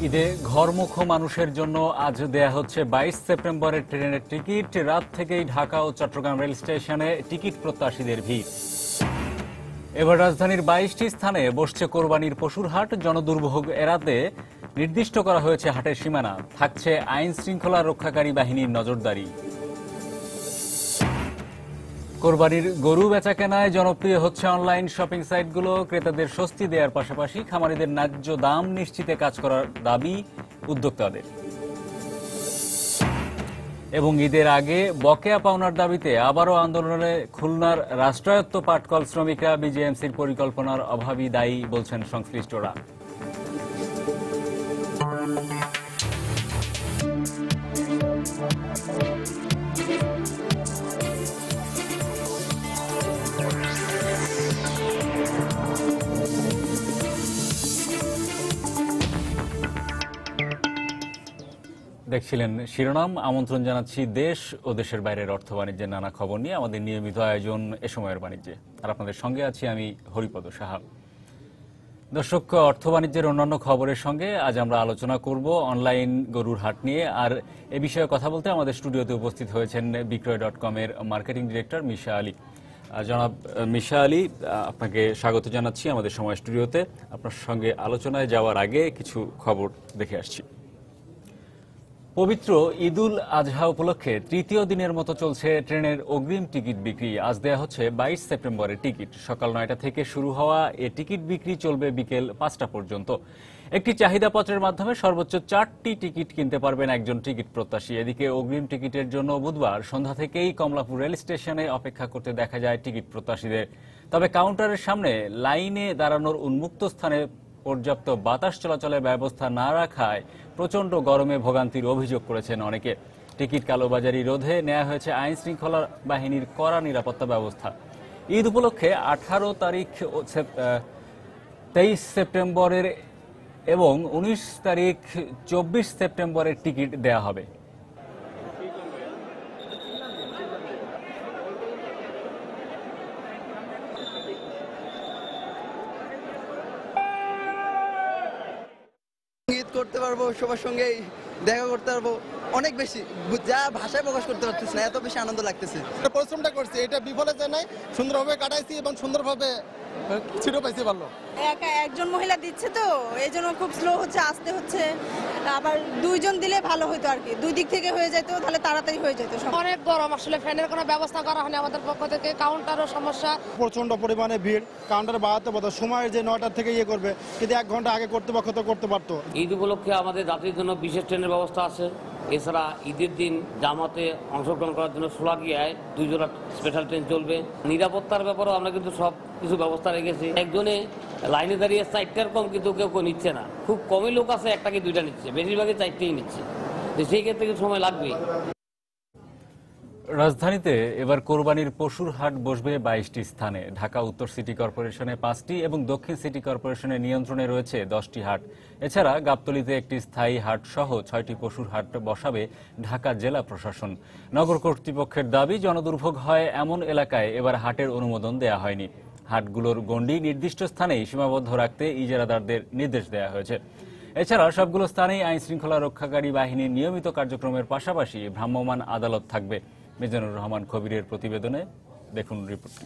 ঈদে ঘরমুখো মানুষের জন্য আজ দেয়া হচ্ছে 22 সেপ্টেম্বরের ট্রেনের টিকিট। রাত থেকেই ঢাকা ও চট্টগ্রাম রেল স্টেশনে টিকিট প্রত্যাশীদের ভিড়। এবার রাজধানীর 22টি স্থানে বসছে কোরবানির পশুর হাট। জনদুর্ভোগ এড়াতে নির্দিষ্ট করা হয়েছে হাটের সীমানা। থাকছে আইন শৃঙ্খলা রক্ষাকারী বাহিনীর নজরদারি। কোরবানির গরু বেচাকেনায় জনপ্রিয় হচ্ছে অনলাইন শপিং সাইটগুলো। ক্রেতাদের স্বস্তি দেওয়ার পাশাপাশি খামারিদের ন্যায্য দাম নিশ্চিতে কাজ করার দাবি উদ্যোক্তাদের। এবং ঈদের আগে বকেয়া পাওনার দাবিতে আবারও আন্দোলনে খুলনার রাষ্ট্রায়ত্ত পাটকল শ্রমিকরা। বিজেএমসির পরিকল্পনার অভাবই দায়ী বলছেন সংশ্লিষ্টরা। দেখছিলেন শিরোনাম। আমন্ত্রণ জানাচ্ছি দেশ ও দেশের বাইরের অর্থ বাণিজ্যের নানা খবর নিয়ে আমাদের নিয়মিত আয়োজন এ সময়ের বাণিজ্যে। আর আপনাদের সঙ্গে আছি আমি হরিপদ সাহা। দর্শক, অর্থ বাণিজ্যের অন্যান্য খবরের সঙ্গে আজ আমরা আলোচনা করব অনলাইন গরুর হাট নিয়ে। আর এ বিষয়ে কথা বলতে আমাদের স্টুডিওতে উপস্থিত হয়েছেন বিক্রয়.com-এর মার্কেটিং ডিরেক্টর মিশা আলী। জনাব মিশা আলী, আপনাকে স্বাগত জানাচ্ছি আমাদের সময় স্টুডিওতে। আপনার সঙ্গে আলোচনায় যাওয়ার আগে কিছু খবর দেখে আসছি। পবিত্র ঈদুল আজহা উপলক্ষে তৃতীয় দিনের মতো চলছে ট্রেনের অগ্রিম টিকিট বিক্রি। আজ দেয়া হচ্ছে 22 সেপ্টেম্বরের টিকিট। সকাল 9টা থেকে শুরু হওয়া এ টিকিট বিক্রি চলবে বিকেল 5টা পর্যন্ত। একটি চাহিদাপত্রের মাধ্যমে সর্বোচ্চ 4টি টিকিট কিনতে পারবেন একজন টিকিট প্রত্যাশী। এদিকে অগ্রিম টিকিটের জন্য বুধবার সন্ধ্যা থেকেই কমলাপুর রেল স্টেশনে অপেক্ষা করতে দেখা যায় টিকিট প্রত্যাশীদের। তবে কাউন্টারের সামনে লাইনে দাঁড়ানোর উন্মুক্ত স্থানে পর্যাপ্ত বাতাস চলাচলের ব্যবস্থা না রাখায় প্রচণ্ড গরমে ভোগান্তির অভিযোগ করেছেন অনেকে। টিকিট কালোবাজারি রোধে নেওয়া হয়েছে আইন শৃঙ্খলা বাহিনীর কড়া নিরাপত্তা ব্যবস্থা। ঈদ উপলক্ষে 18 তারিখ 23 সেপ্টেম্বরের এবং 19 তারিখ 24 সেপ্টেম্বরের টিকিট দেয়া হবে। করতে পারবো, সবার সঙ্গে দেখা করতে পারবো, অনেক বেশি যা ভাষায় প্রকাশ করতে পারতেছি না, এত বেশি আনন্দ লাগতেছে। পরিশ্রমটা করছি, এটা বিফলে যায় নাই, সুন্দরভাবে কাটাইছি এবং সুন্দরভাবে ছিটও পাইছি। ভালো একা একজন মহিলা দিচ্ছে তো এই জন্য খুব স্লো হচ্ছে, আসতে হচ্ছে। আবার দুইজন দিলে ভালো হতো আর কি, দুই দিক থেকে হয়ে যেত তাহলে তাড়াতাড়ি হয়ে যেত। অনেক গরম, আসলে ফ্যানের কোনো ব্যবস্থা করা হয়নি আমাদের পক্ষ থেকে। কাউন্টারও সমস্যা, প্রচন্ড পরিমাণে ভিড়। কাউন্টার বাড়াতে পারতো, সময়ের যে 9টা থেকে করবে, কিন্তু 1 ঘন্টা আগে কর্তৃপক্ষ তো করতে পারতো। ঈদ উপলক্ষে আমাদের যাত্রীর জন্য বিশেষ ট্রেনের ব্যবস্থা আছে। এছাড়া ঈদের দিন জামাতে অংশগ্রহণ করার জন্য সোলাকিয়ায় 2 জোড়া স্পেশাল ট্রেন চলবে। নিরাপত্তার ব্যাপারেও আমরা কিন্তু সব কিছু ব্যবস্থা রেখেছি। একজনে লাইনে দাঁড়িয়ে 4টার কম কিন্তু কেউ নিচ্ছে না। খুব কমই লোক আছে 1টা কি 2টা নিচ্ছে, বেশিরভাগই 4টেই নিচ্ছে। তো সেই ক্ষেত্রে কিন্তু সময় লাগবেই। রাজধানীতে এবার কোরবানির পশুর হাট বসবে 22টি স্থানে। ঢাকা উত্তর সিটি কর্পোরেশনে 5টি এবং দক্ষিণ সিটি কর্পোরেশনের নিয়ন্ত্রণে রয়েছে 10টি হাট। এছাড়া গাবতলীতে একটি স্থায়ী হাট সহ 6টি পশুর হাট বসাবে ঢাকা জেলা প্রশাসন। নগর কর্তৃপক্ষের দাবি, জনদুর্ভোগ হয় এমন এলাকায় এবার হাটের অনুমোদন দেয়া হয়নি। হাটগুলোর গণ্ডি নির্দিষ্ট স্থানেই সীমাবদ্ধ রাখতে ইজারাদারদের নির্দেশ দেওয়া হয়েছে। এছাড়া সবগুলো স্থানেই আইন শৃঙ্খলা রক্ষাকারী বাহিনীর নিয়মিত কার্যক্রমের পাশাপাশি ভ্রাম্যমাণ আদালত থাকবে। মিজানুর রহমান কবিরের প্রতিবেদনে দেখুন রিপোর্ট।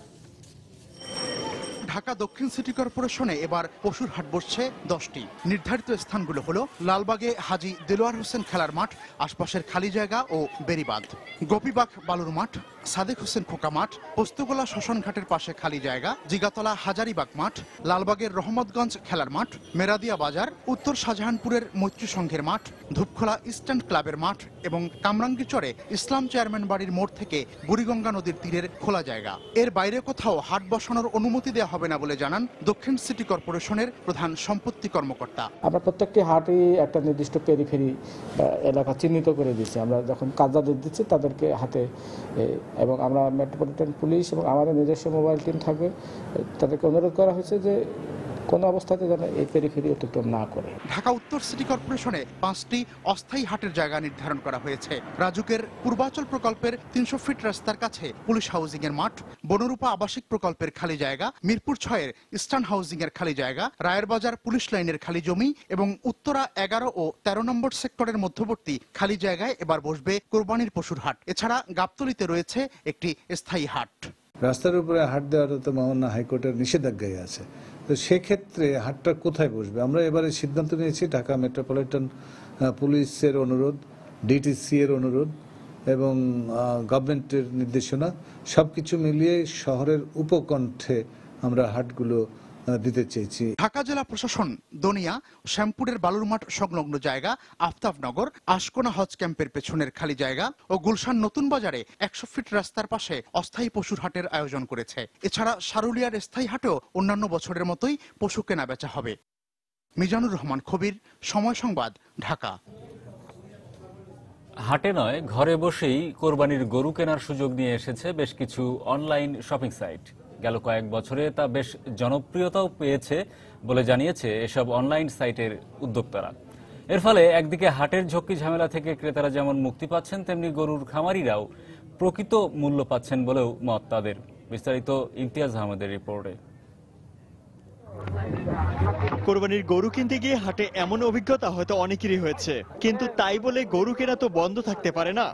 ঢাকা দক্ষিণ সিটি কর্পোরেশনে এবার পশুর হাট বসছে 10টি। নির্ধারিত স্থানগুলো হলো লালবাগে হাজী দেলোয়ার হোসেন খেলার মাঠ, আশপাশের খালি জায়গা ও বেড়িবাঁধ, গোপীবাগ বালুর মাঠ, সাদেক হোসেন খোকা মাঠ, পোস্তগোলা শ্মশানঘাটের পাশে খালি জায়গা, জিগাতলা হাজারিবাগ মাঠ, লালবাগের রহমতগঞ্জ খেলার মাঠ, মেরাদিয়া বাজার, উত্তর শাহজাহানপুরের মৈত্রী সংঘের মাঠ, ধূপখোলা ইস্টার্ন ক্লাবের মাঠ এবং কামরাঙ্গীচরে ইসলাম চেয়ারম্যান বাড়ির মোড় থেকে বুড়িগঙ্গা নদীর তীরের খোলা জায়গা। এর বাইরে কোথাও হাট বসানোর অনুমতি দেওয়া হবে না বলে জানান দক্ষিণ সিটি কর্পোরেশনের প্রধান সম্পত্তি কর্মকর্তা। আমরা প্রত্যেকটি হাটই একটা নির্দিষ্ট পেরিফেরি এলাকা চিহ্নিত করে দিচ্ছি। আমরা যখন কাজদাদের দিচ্ছি তাদেরকে হাতে, এবং আমরা মেট্রোপলিটন পুলিশ এবং আমাদের নিজস্ব মোবাইল টিম থাকবে, তাদেরকে অনুরোধ করা হয়েছে যে কোনো অবস্থাতে যেন এই পেরিফেরি অতিক্রম না করে। ঢাকা উত্তর সিটি কর্পোরেশনে 5টি অস্থায়ী হাটের জায়গা নির্ধারণ করা হয়েছে। রাজুকের পূর্বাচল প্রকল্পের 300 ফিট রাস্তার কাছে পুলিশ হাউজিং এর মাঠ, বনরূপা আবাসিক প্রকল্পের খালি জায়গা, মিরপুর 6-এর ইস্টার্ন হাউজিং এর খালি জায়গা, রায়ের বাজার পুলিশ লাইনের খালি জমি এবং উত্তরা 11 ও 13 নম্বর সেক্টরের মধ্যবর্তী খালি জায়গায় এবার বসবে কোরবানির পশুর হাট। এছাড়া গাবতলীতে রয়েছে একটি স্থায়ী হাট। রাস্তার উপরে হাট দেওয়াটা তো মাওনা হাইকোর্টের নিষেধাজ্ঞায় আছে। তো সেক্ষেত্রে হাটটা কোথায় বসবে? আমরা এবারে সিদ্ধান্ত নিয়েছি ঢাকা মেট্রোপলিটন পুলিশের অনুরোধ, ডিটিসি এর অনুরোধ এবং গভর্নমেন্টের নির্দেশনা সবকিছু মিলিয়ে শহরের উপকণ্ঠে আমরা হাটগুলো দিতে চেয়েছি। ঢাকা জেলা প্রশাসন দনিয়া, শ্যামপুরের বালুরমাঠ সংলগ্ন জায়গা, আফতাবনগর, আশকোনা হজ ক্যাম্পের পেছনের খালি জায়গা ও গুলশান নতুন বাজারে 100 ফিট রাস্তার পাশে অস্থায়ী পশুর হাটের আয়োজন করেছে। এছাড়া সারুলিয়ার স্থায়ী হাটেও অন্যান্য বছরের মতোই পশু কেনা বেচা হবে। মিজানুর রহমান খবির, সময় সংবাদ, ঢাকা। হাটে নয়, ঘরে বসেই কোরবানির গরু কেনার সুযোগ নিয়ে এসেছে বেশ কিছু অনলাইন শপিং সাইট। গেল কয়েক বছরে তা বেশ জনপ্রিয়তাও পেয়েছে বলে জানিয়েছে এসব অনলাইন সাইটের উদ্যোক্তারা। এর ফলে একদিকে হাটের ঝক্কি ঝামেলা থেকে ক্রেতারা যেমন মুক্তি পাচ্ছেন, তেমনি গরুর খামারিরাও প্রকৃত মূল্য পাচ্ছেন বলেও মত তাদের। বিস্তারিত ইমতিয়াজ আহমেদের রিপোর্টে। কোরবানির গরু কিনতে গিয়ে হাটে এমন অভিজ্ঞতা হয়তো অনেকেরই হয়েছে, কিন্তু তাই বলে গরু কেনা তো বন্ধ থাকতে পারে না।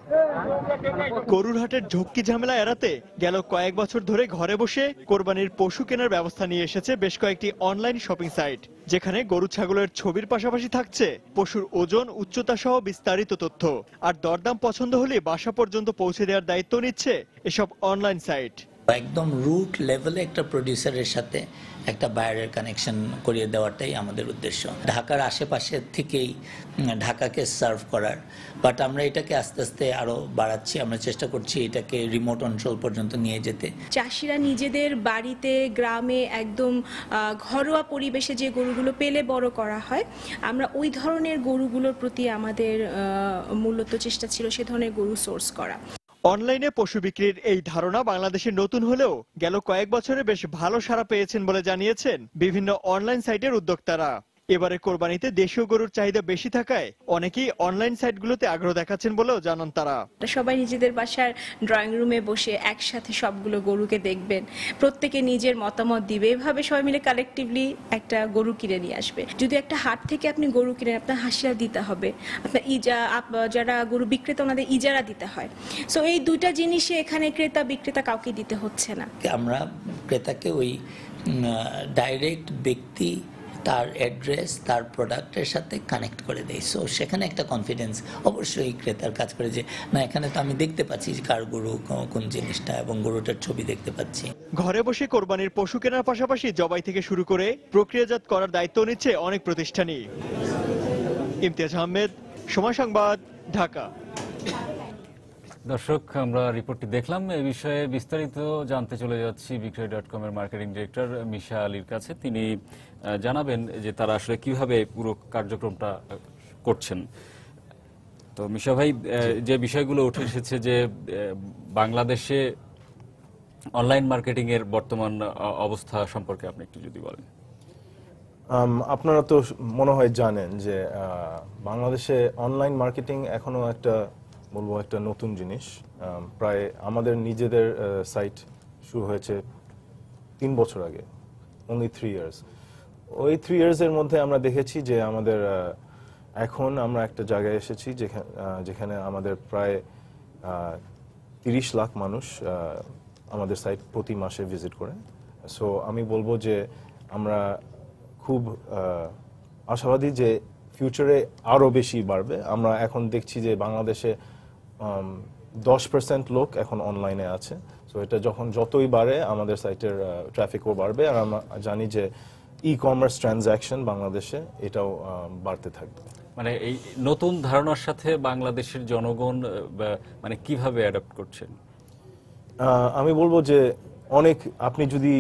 গরুর হাটের ঝক্কি ঝামেলা এড়াতে গেল কয়েক বছর ধরে ঘরে বসে কোরবানির পশু কেনার ব্যবস্থা নিয়ে এসেছে বেশ কয়েকটি অনলাইন শপিং সাইট, যেখানে গরু ছাগলের ছবির পাশাপাশি থাকছে পশুর ওজন, উচ্চতা সহ বিস্তারিত তথ্য। আর দরদাম পছন্দ হলে বাসা পর্যন্ত পৌঁছে দেওয়ার দায়িত্ব নিচ্ছে এসব অনলাইন সাইট। একদম রুট লেভেলে একটা প্রডিউসারের সাথে একটা বায়ারের কানেকশন করিয়ে দেওয়াটাই আমাদের উদ্দেশ্য। ঢাকার আশেপাশের থেকেই ঢাকাকে সার্ভ করার, বাট আমরা এটাকে আস্তে আস্তে আরো বাড়াচ্ছি। আমরা চেষ্টা করছি এটাকে রিমোট অঞ্চল পর্যন্ত নিয়ে যেতে। চাষিরা নিজেদের বাড়িতে, গ্রামে একদম ঘরোয়া পরিবেশে যে গরুগুলো পেলে বড় করা হয়, আমরা ওই ধরনের গরুগুলোর প্রতি আমাদের মূলত চেষ্টা ছিল সে ধরনের গরু সোর্স করা। অনলাইনে পশু বিক্রির এই ধারণা বাংলাদেশে নতুন হলেও গেল কয়েক বছরে বেশ ভালো সাড়া পেয়েছেন বলে জানিয়েছেন বিভিন্ন অনলাইন সাইটের উদ্যোক্তারা। এবারে কোরবানিতে দেশীয় গরুর চাহিদা বেশি থাকায় অনেকেই অনলাইন সাইটগুলোতে আগ্রহ দেখাচ্ছেন বলেও জানান তারা। সবাই নিজেদের বাসার ড্রয়িং রুমে বসে একসাথে সবগুলো গরুকে দেখবেন, প্রত্যেকে নিজের মতামত দিবে, এভাবে সবাই মিলে কালেকটিভলি একটা গরু কিনে নিয়ে আসবে। যদি একটা হাট থেকে আপনি গরু কিনে, আপনার হাসিয়া দিতে হবে, আপনার যারা গরু বিক্রেতা ওনাদের ইজারা দিতে হয়। সো এই দুইটা জিনিসে এখানে ক্রেতা বিক্রেতা কাউকে দিতে হচ্ছে না। আমরা ক্রেতাকে ওই ডাইরেক্ট ব্যক্তি, তার অ্যাড্রেস, তার প্রোডাক্টের সাথে কানেক্ট করে দেয়। সো সেখানে একটা কনফিডেন্স অবশ্যই ক্রেতার কাজ করে যে না, এখানে তো আমি দেখতে পাচ্ছি কার গরু, কোন জিনিসটা, এবং গরুটার ছবি দেখতে পাচ্ছি। ঘরে বসে কোরবানির পশু কেনার পাশাপাশি জবাই থেকে শুরু করে প্রক্রিয়াজাত করার দায়িত্ব নিচ্ছে অনেক প্রতিষ্ঠানই। ইমতিয়াজ আহমেদ, সময় সংবাদ, ঢাকা। দর্শক, আমরা রিপোর্টটি দেখলাম। এই বিষয়ে বিস্তারিত জানতে চলে যাচ্ছি বিক্রয়.com এর মার্কেটিং ডিরেক্টর মিশা আলীর কাছে। তিনি জানাবেন যে তারা আসলে কিভাবে পুরো কার্যক্রমটা করছেন। তো মিশা ভাই, যে বিষয়গুলো উঠে এসেছে যে বাংলাদেশে অনলাইন মার্কেটিং এর বর্তমান অবস্থা সম্পর্কে আপনি একটু যদি বলেন। আপনারা তো মনে হয় জানেন যে বাংলাদেশে অনলাইন মার্কেটিং এখনো একটা নতুন জিনিস। প্রায় আমাদের নিজেদের সাইট শুরু হয়েছে 3 বছর আগে, only 3 years। ওই 3 years এর মধ্যে আমরা দেখেছি যে আমাদের এখন আমরা একটা জায়গায় এসেছি যেখানে আমাদের প্রায় 30 লাখ মানুষ আমাদের সাইট প্রতি মাসে ভিজিট করে। সো আমি বলবো যে আমরা খুব আশাবাদী যে ফিউচারে আরো বেশি বাড়বে। আমরা এখন দেখছি যে বাংলাদেশে 10% লোক এখন অনলাইনে আছে। সো এটা যতই বাড়ে আমাদের সাইটের ট্রাফিকও বাড়বে। আর আমরা জানি যে ই-কমার্স ট্রানজাকশন বাংলাদেশে এটাও বাড়তে থাকবে। মানে এই নতুন ধারণার সাথে বাংলাদেশের জনগণ মানে কিভাবে অ্যাডাপ্ট করছেন? আমি বলবো যে আপনি যদি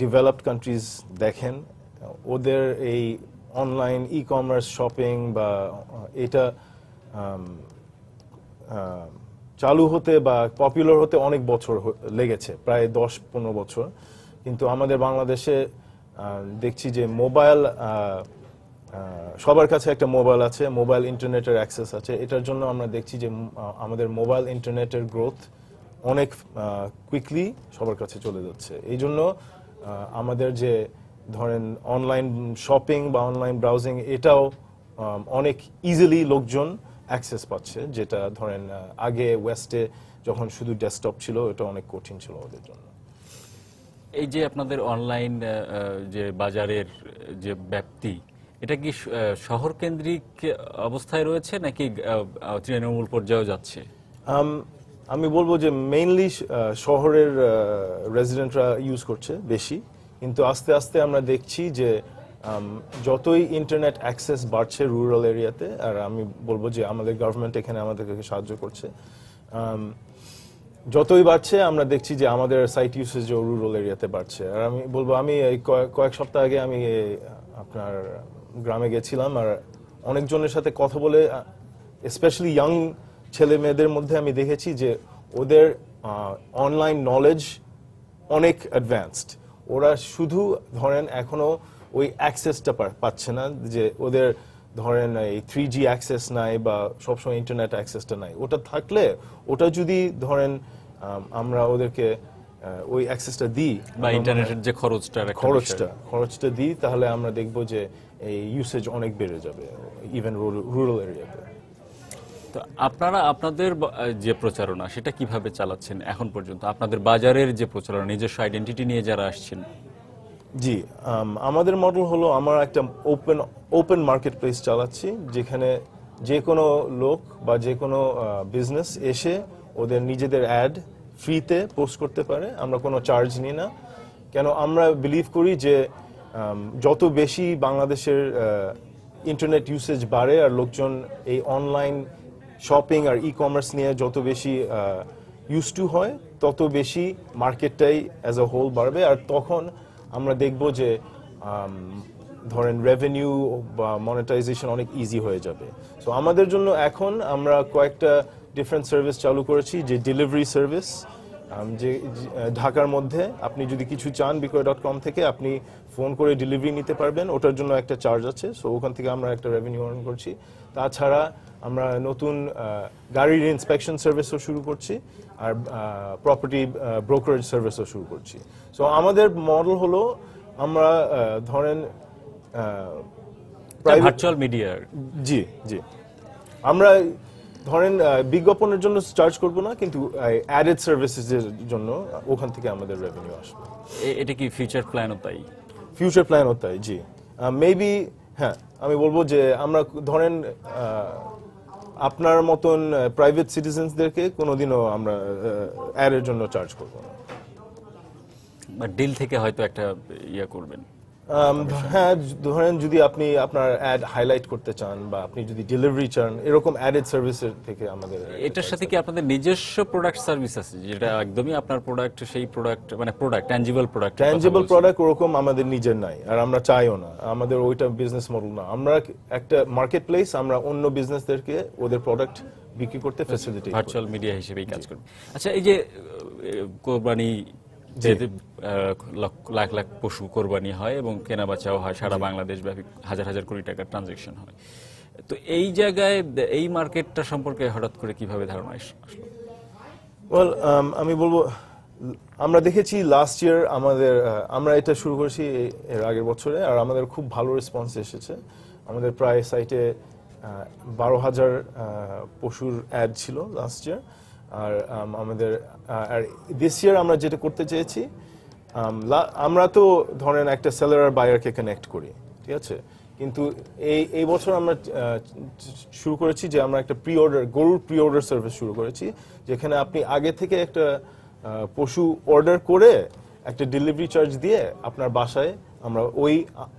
ডেভেলপড কান্ট্রিজ দেখেন, ওদের এই অনলাইন ই-কমার্স শপিং বা এটা চালু হতে বা পপুলার হতে অনেক বছর লেগেছে, প্রায় 10-15 বছর। কিন্তু আমাদের বাংলাদেশে দেখছি যে মোবাইল সবার কাছে একটা মোবাইল আছে, মোবাইল ইন্টারনেটের অ্যাক্সেস আছে। এটার জন্য আমরা দেখছি যে আমাদের মোবাইল ইন্টারনেটের গ্রোথ অনেক কুইকলি সবার কাছে চলে যাচ্ছে। এই জন্য আমাদের যে ধরেন অনলাইন শপিং বা অনলাইন ব্রাউজিং এটাও অনেক ইজিলি লোকজন অ্যাক্সেস পাচ্ছে, যেটা ধরেন আগে ওয়েস্টে যখন শুধু ডেস্কটপ ছিল এটা অনেক কঠিন ছিল ওদের জন্য। এই যে আপনাদের অনলাইন যে বাজারের যে ব্যাপ্তি, এটা কি শহর কেন্দ্রিক অবস্থায় রয়েছে নাকি তৃণমূল পর্যায়েও যাচ্ছে? আমি বলবো যে মেইনলি শহরের রেসিডেন্টরা ইউজ করছে বেশি, কিন্তু আস্তে আস্তে আমরা দেখছি যে যতই ইন্টারনেট অ্যাক্সেস বাড়ছে রুরাল এরিয়াতে, আর আমি বলবো যে আমাদের গভর্নমেন্ট এখানে আমাদেরকে সাহায্য করছে, যতই বাড়ছে আমরা দেখছি যে আমাদের সাইট ইউসেজ রুরাল এরিয়াতে বাড়ছে। আর আমি বলবো, আমি কয়েক সপ্তাহ আগে আমি আপনার গ্রামে গেছিলাম, আর অনেকজনের সাথে কথা বলে স্পেশালি ইয়াং ছেলে মেয়েদের মধ্যে আমি দেখেছি যে ওদের অনলাইন নলেজ অনেক অ্যাডভান্সড। ওরা শুধু ধরেন এখনো ওই অ্যাক্সেসটা পাচ্ছে না, যে ওদের ধরেন এই 3G অ্যাক্সেস নাই বা সবসময় ইন্টারনেট অ্যাক্সেসটা নাই। ওটা থাকলে, ওটা যদি ধরেন আমরা ওদেরকে ওই অ্যাক্সেসটা দিই বা ইন্টারনেটের যে খরচটা দিই, তাহলে আমরা দেখব যে এই ইউসেজ অনেক বেড়ে যাবে ইভেন রুরাল এরিয়াতে। তো আপনারা আপনাদের যে প্রচারণা সেটা কিভাবে চালাচ্ছেন এখন পর্যন্ত? আপনাদের বাজারের যে প্রচারণা, নিজস্ব আইডেন্টিটি নিয়ে যারা আসছেন? জি, আমাদের মডেল হলো আমরা একটা ওপেন মার্কেট প্লেস চালাচ্ছি, যেখানে যে কোনো লোক বা যে কোনো বিজনেস এসে ওদের নিজেদের অ্যাড ফ্রিতে পোস্ট করতে পারে। আমরা কোনো চার্জ নিই না, কেন আমরা বিলিভ করি যে যত বেশি বাংলাদেশের ইন্টারনেট ইউসেজ বাড়ে আর লোকজন এই অনলাইন শপিং আর ই কমার্স নিয়ে যত বেশি ইউজ টু হয়, তত বেশি মার্কেটটাই অ্যাজ আ হোল বাড়বে। আর তখন আমরা দেখব যে ধরেন রেভিনিউ বা মনিটাইজেশন অনেক ইজি হয়ে যাবে। সো আমাদের জন্য এখন আমরা কয়েকটা ডিফারেন্ট সার্ভিস চালু করেছি, যে ডেলিভারি সার্ভিস, যে ঢাকার মধ্যে আপনি যদি কিছু চান বিক্রয়.com থেকে আপনি ফোন করে ডেলিভারি নিতে পারবেন, ওটার জন্য একটা চার্জ আছে। সো ওখান থেকে আমরা একটা রেভিনিউ আর্ন করছি। তাছাড়া আমরা নতুন গাড়ির ইন্সপেকশন সার্ভিসও শুরু করছি, আর প্রপার্টি ব্রোকারেজ সার্ভিসও শুরু করছি। সো আমাদের মডেল হলো আমরা ধরেন ভার্চুয়াল মিডিয়া। জি জি, আমরা ধরেন বিজ্ঞাপনের জন্য চার্জ করব না, কিন্তু অ্যাডেড সার্ভিসেসের জন্য ওখান থেকে আমাদের রেভিনিউ আসবে। এটা কি ফিউচার প্ল্যানও তাই? ফিউচার প্ল্যানও তাই, জি। মেবি হ্যাঁ, আমি বলবো যে আমরা ধরেন আপনার মতন প্রাইভেট সিটিজেন্সদেরকে কোনোদিনও আমরা অ্যাডের জন্য চার্জ করব না। বা ডিল থেকে হয়তো একটা ইয়া করবেন? হ্যাঁ, ধরেন যদি আপনি আপনার অ্যাড হাইলাইট করতে চান বা আপনি যদি ডেলিভারি চান, এরকম অ্যাডেড সার্ভিসের থেকে আমাদের। এটার সাথে কি আপনাদের নিজস্ব প্রোডাক্ট সার্ভিস আছে, যেটা একদমই আপনার প্রোডাক্ট, সেই প্রোডাক্ট মানে প্রোডাক্ট ট্যানজিবল প্রোডাক্ট ওরকম আমাদের নিজের নাই, আর আমরা চাইও না। আমাদের ওইটা বিজনেস মডেল না। আমরা একটা মার্কেট প্লেস, আমরা অন্য বিজনেসদেরকে ওদের প্রোডাক্ট বিক্রি করতে ফ্যাসিলিটি, ভার্চুয়াল মিডিয়া হিসেবেই কাজ করবে। আচ্ছা, এই যে কোরবানি, লাখ লাখ পশু কোরবানি হয় এবং কেনা বেচাও হয়, সারা বাংলাদেশ ব্যাপী হাজার হাজার কোটি টাকার ট্রানজাকশন হয়। তো এই জায়গায় এই মার্কেটটা সম্পর্কে হঠাৎ করে কিভাবে ধারণা আসলো? ওয়েল, আমি বলবো আমরা দেখেছি লাস্ট ইয়ার আমরা এটা শুরু করেছি এর আগের বছরে, আর আমাদের খুব ভালো রেসপন্স এসেছে। আমাদের প্রায় সাইটে 12,000 পশুর অ্যাড ছিল লাস্ট ইয়ার। আর আমাদের আর দিস ইয়ার আমরা যেটা করতে চেয়েছি, আমরা তো ধরেন একটা সেলার আর বায়ারকে কানেক্ট করি, ঠিক আছে, কিন্তু এই বছর আমরা শুরু করেছি যে আমরা একটা গরুর প্রি অর্ডার সার্ভিস শুরু করেছি, যেখানে আপনি আগে থেকে একটা পশু অর্ডার করে একটা ডেলিভারি চার্জ দিয়ে আপনার বাসায়, আমরা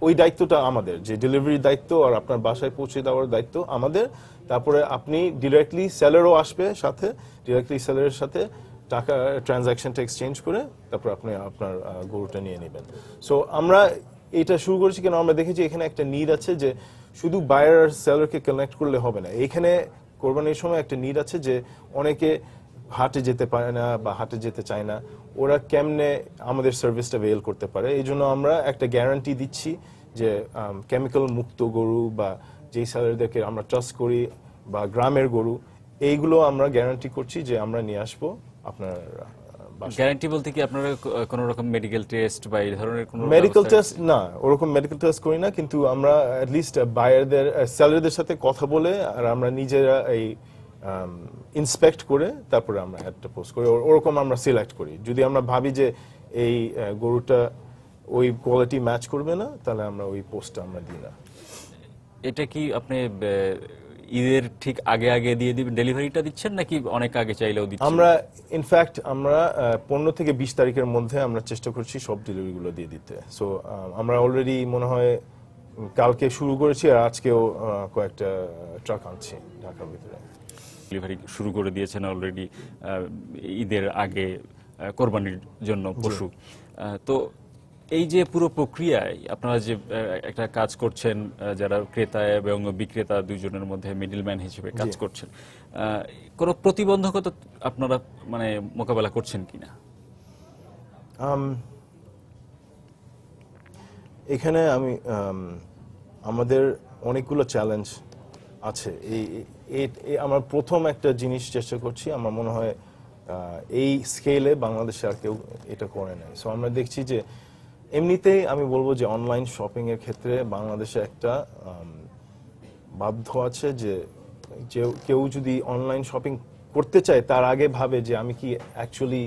ওই দায়িত্বটা আমাদের, যে ডেলিভারির দায়িত্ব আর আপনার বাসায় পৌঁছে দেওয়ার দায়িত্ব আমাদের। তারপরে আপনি ডিরেক্টলি সেলারও আসবে সাথে, ডিরেক্টলি সেলারের সাথে টাকা ট্রানজাকশনটা এক্সচেঞ্জ করে তারপর আপনি আপনার গরুটা নিয়ে নেবেন। সো আমরা এটা শুরু করেছি কেন, আমরা দেখেছি এখানে একটা নিড আছে, যে শুধু বায়ার আর সেলারকে কানেক্ট করলে হবে না। এখানে কোরবানির সময় একটা নিড আছে যে অনেকে হাটে যেতে পারে না বা হাটে যেতে চায় না, ওরা কেমনে আমাদের সার্ভিসটা ভেল করতে পারে। এই জন্য আমরা একটা গ্যারান্টি দিচ্ছি যে কেমিক্যাল মুক্ত গরু বা যেই সেলারদেরকে আমরা ট্রাস্ট করি বা গ্রামের গরু, এইগুলো আমরা গ্যারান্টি করছি যে আমরা নিয়ে আসবো আপনার। গ্যারান্টি বলতে কি আপনারা কোনো রকম মেডিকেল টেস্ট বা এই ধরনের কোনো মেডিকেল টেস্ট না, ওরকম মেডিকেল টেস্ট করি না, কিন্তু আমরা অ্যাটলিস্ট বায়ারদের সেলারদের সাথে কথা বলে আর আমরা নিজেরা এই ইন্সপেক্ট করে তারপরে আমরা একটা পোস্ট করি, ওরকম আমরা সিলেক্ট করি। যদি আমরা ভাবি যে এই গরুটা ওই কোয়ালিটি ম্যাচ করবে না, তাহলে আমরা ওই পোস্টটা আমরা দিই না। এটা কি আপনি ঈদের ঠিক আগে আগে দিয়ে দিবেন, ডেলিভারিটা দিচ্ছেন নাকি অনেক আগে চাইলেও দিচ্ছেন? আমরা ইনফ্যাক্ট আমরা 15 থেকে 20 তারিখের মধ্যে আমরা চেষ্টা করছি সব ডেলিভারিগুলো দিয়ে দিতে। সো আমরা অলরেডি মনে হয় কালকে শুরু করেছি আর আজকেও কয়েকটা ট্রাক আনছি ঢাকার ভিতরে। ডেলিভারি শুরু করে দিয়েছেন অলরেডি ঈদের আগে কোরবানির জন্য পশু। তো এই যে পুরো প্রক্রিয়ায় আপনারা যে একটা কাজ করছেন, যারা ক্রেতা এবং বিক্রেতা দুইজনের মধ্যে মিডলম্যান হিসেবে কাজ করছেন, কোনো প্রতিবন্ধকতা আপনারা মানে মোকাবেলা করছেন কিনা? এখানে আমি আমাদের অনেকগুলো চ্যালেঞ্জ আছে। এই আমার প্রথম একটা জিনিস চেষ্টা করছি, আমার মনে হয় এই স্কেলে বাংলাদেশে আর কেউ এটা করে নাই। সো আমরা দেখছি যে এমনিতেই আমি বলবো যে অনলাইন শপিং এর ক্ষেত্রে বাংলাদেশে একটা বাধ্য আছে যে কেউ যদি অনলাইন শপিং করতে চায় তার আগে ভাবে যে আমি কি অ্যাকচুয়ালি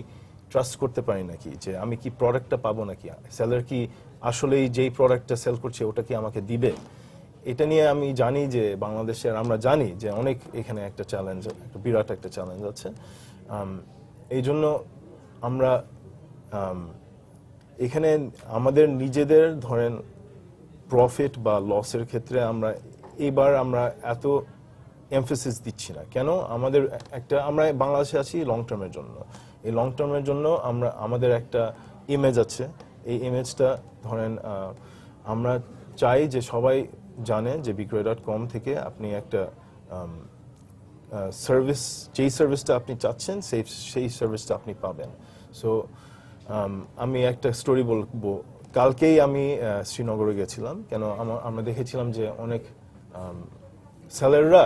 ট্রাস্ট করতে পারি নাকি, যে আমি কি প্রোডাক্টটা পাবো নাকি, সেলার কি আসলেই যেই প্রোডাক্টটা সেল করছে ওটা কি আমাকে দিবে। এটা নিয়ে আমি জানি যে বাংলাদেশে, আমরা জানি যে অনেক এখানে একটা চ্যালেঞ্জ, একটা বিরাট একটা চ্যালেঞ্জ আছে। এই জন্য আমরা এখানে আমাদের নিজেদের ধরেন প্রফিট বা লসের ক্ষেত্রে আমরা এত এমফেসিস দিচ্ছি না। কেন? আমরা বাংলাদেশে আছি লং টার্মের জন্য। এই লং টার্মের জন্য আমাদের একটা ইমেজ আছে। এই ইমেজটা ধরেন আমরা চাই যে সবাই জানে যে বিক্রয়.com থেকে আপনি একটা সার্ভিস, যেই সার্ভিসটা আপনি চাচ্ছেন সেই সার্ভিসটা আপনি পাবেন। সো আমি একটা স্টোরি বলবো। কালকেই আমি শ্রীনগরে গেছিলাম। কেন? আমরা দেখেছিলাম যে অনেক সেলাররা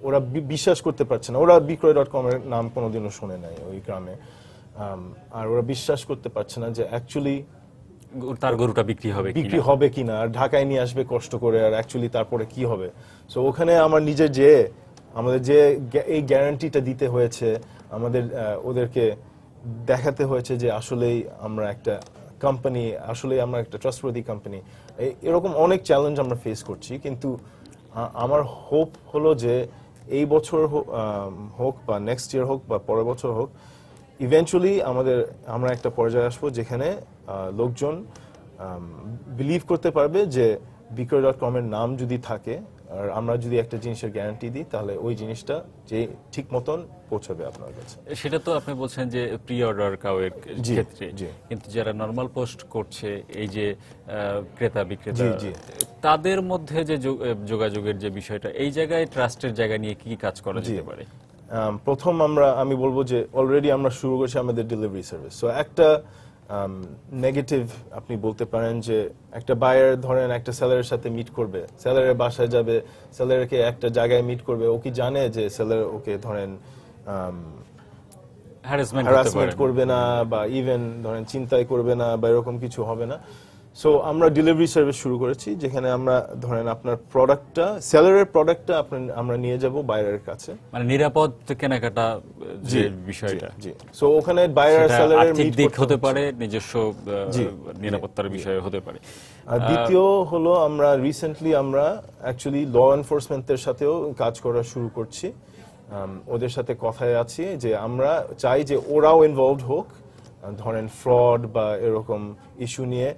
ওরা বিশ্বাস করতে পারছে না, ওরা বিক্রয়.com এর নাম কোনোদিনও শোনে নাই ওই গ্রামে, আর ওরা বিশ্বাস করতে পারছে না যে অ্যাকচুয়ালি তার গরুটা বিক্রি হবে কিনা, আর ঢাকায় নিয়ে আসবে কষ্ট করে, আর অ্যাকচুয়ালি তারপরে কি হবে। সো ওখানে আমার নিজের আমাদের যে এই গ্যারান্টিটা দিতে হয়েছে, আমাদের ওদেরকে দেখাতে হয়েছে যে আসলেই আমরা একটা কোম্পানি, আসলেই আমরা একটা ট্রাস্টওয়ার্দি কোম্পানি। এরকম অনেক চ্যালেঞ্জ আমরা ফেস করছি, কিন্তু আমার হোপ হলো যে এই বছর হোক বা নেক্সট ইয়ার হোক বা পরের বছর হোক, ইভেন্চুয়ালি আমরা একটা পর্যায়ে আসবো যেখানে লোকজন বিলিভ করতে পারবে যে বিক্রয়.com এর নাম যদি থাকে আর আমরা যদি একটা জিনিসের গ্যারান্টি দিই, তাহলে ওই জিনিসটা যে ঠিক মতন পৌঁছাবে আপনার কাছে। সেটা তো আপনি বলছেন যে প্রি অর্ডার কাউয়ের ক্ষেত্রে, কিন্তু যারা নরমাল পোস্ট করছে, এই যে ক্রেতা বিক্রেতা, তাদের মধ্যে যে যোগাযোগের যে বিষয়টা, এই জায়গায় ট্রাস্টের জায়গা নিয়ে কি কাজ করা যেতে পারে? প্রথম আমি বলবো যে অলরেডি আমরা শুরু করেছি আমাদের ডেলিভারি সার্ভিস। সো একটা নেগেটিভ আপনি বলতে পারেন যে একটা বায়ার ধরেন একটা সেলারের সাথে মিট করবে, সেলারের বাসায় যাবে, সেলারকে একটা জায়গায় মিট করবে, ও কি জানে যে সেলার ওকে ধরেন হ্যারাসমেন্ট করবে না বা ইভেন ধরেন চিন্তাই করবে না বা এরকম কিছু হবে না। সো আমরা ডেলিভারি সার্ভিস শুরু করেছি, যেখানে আমরা ধরেন আপনার প্রোডাক্টটা, সেলারের প্রোডাক্টটা আমরা নিয়ে যাব বায়ারের কাছে, মানে নিরাপদ কেনাকাটা যে বিষয়টা। জি। সো ওখানে বায়ার সেলারের আর্থিক দিক হতে পারে, নিজস্ব নিরাপত্তার বিষয় হতে পারে। আর দ্বিতীয় হলো আমরা রিসেন্টলি অ্যাকচুয়ালি ল এনফোর্সমেন্টের সাথেও কাজ করা শুরু করছি। ওদের সাথে কথায় আছি যে আমরা চাই যে ওরাও ইনভলভড হোক, ধরেন ফ্রড বা এরকম ইস্যু নিয়ে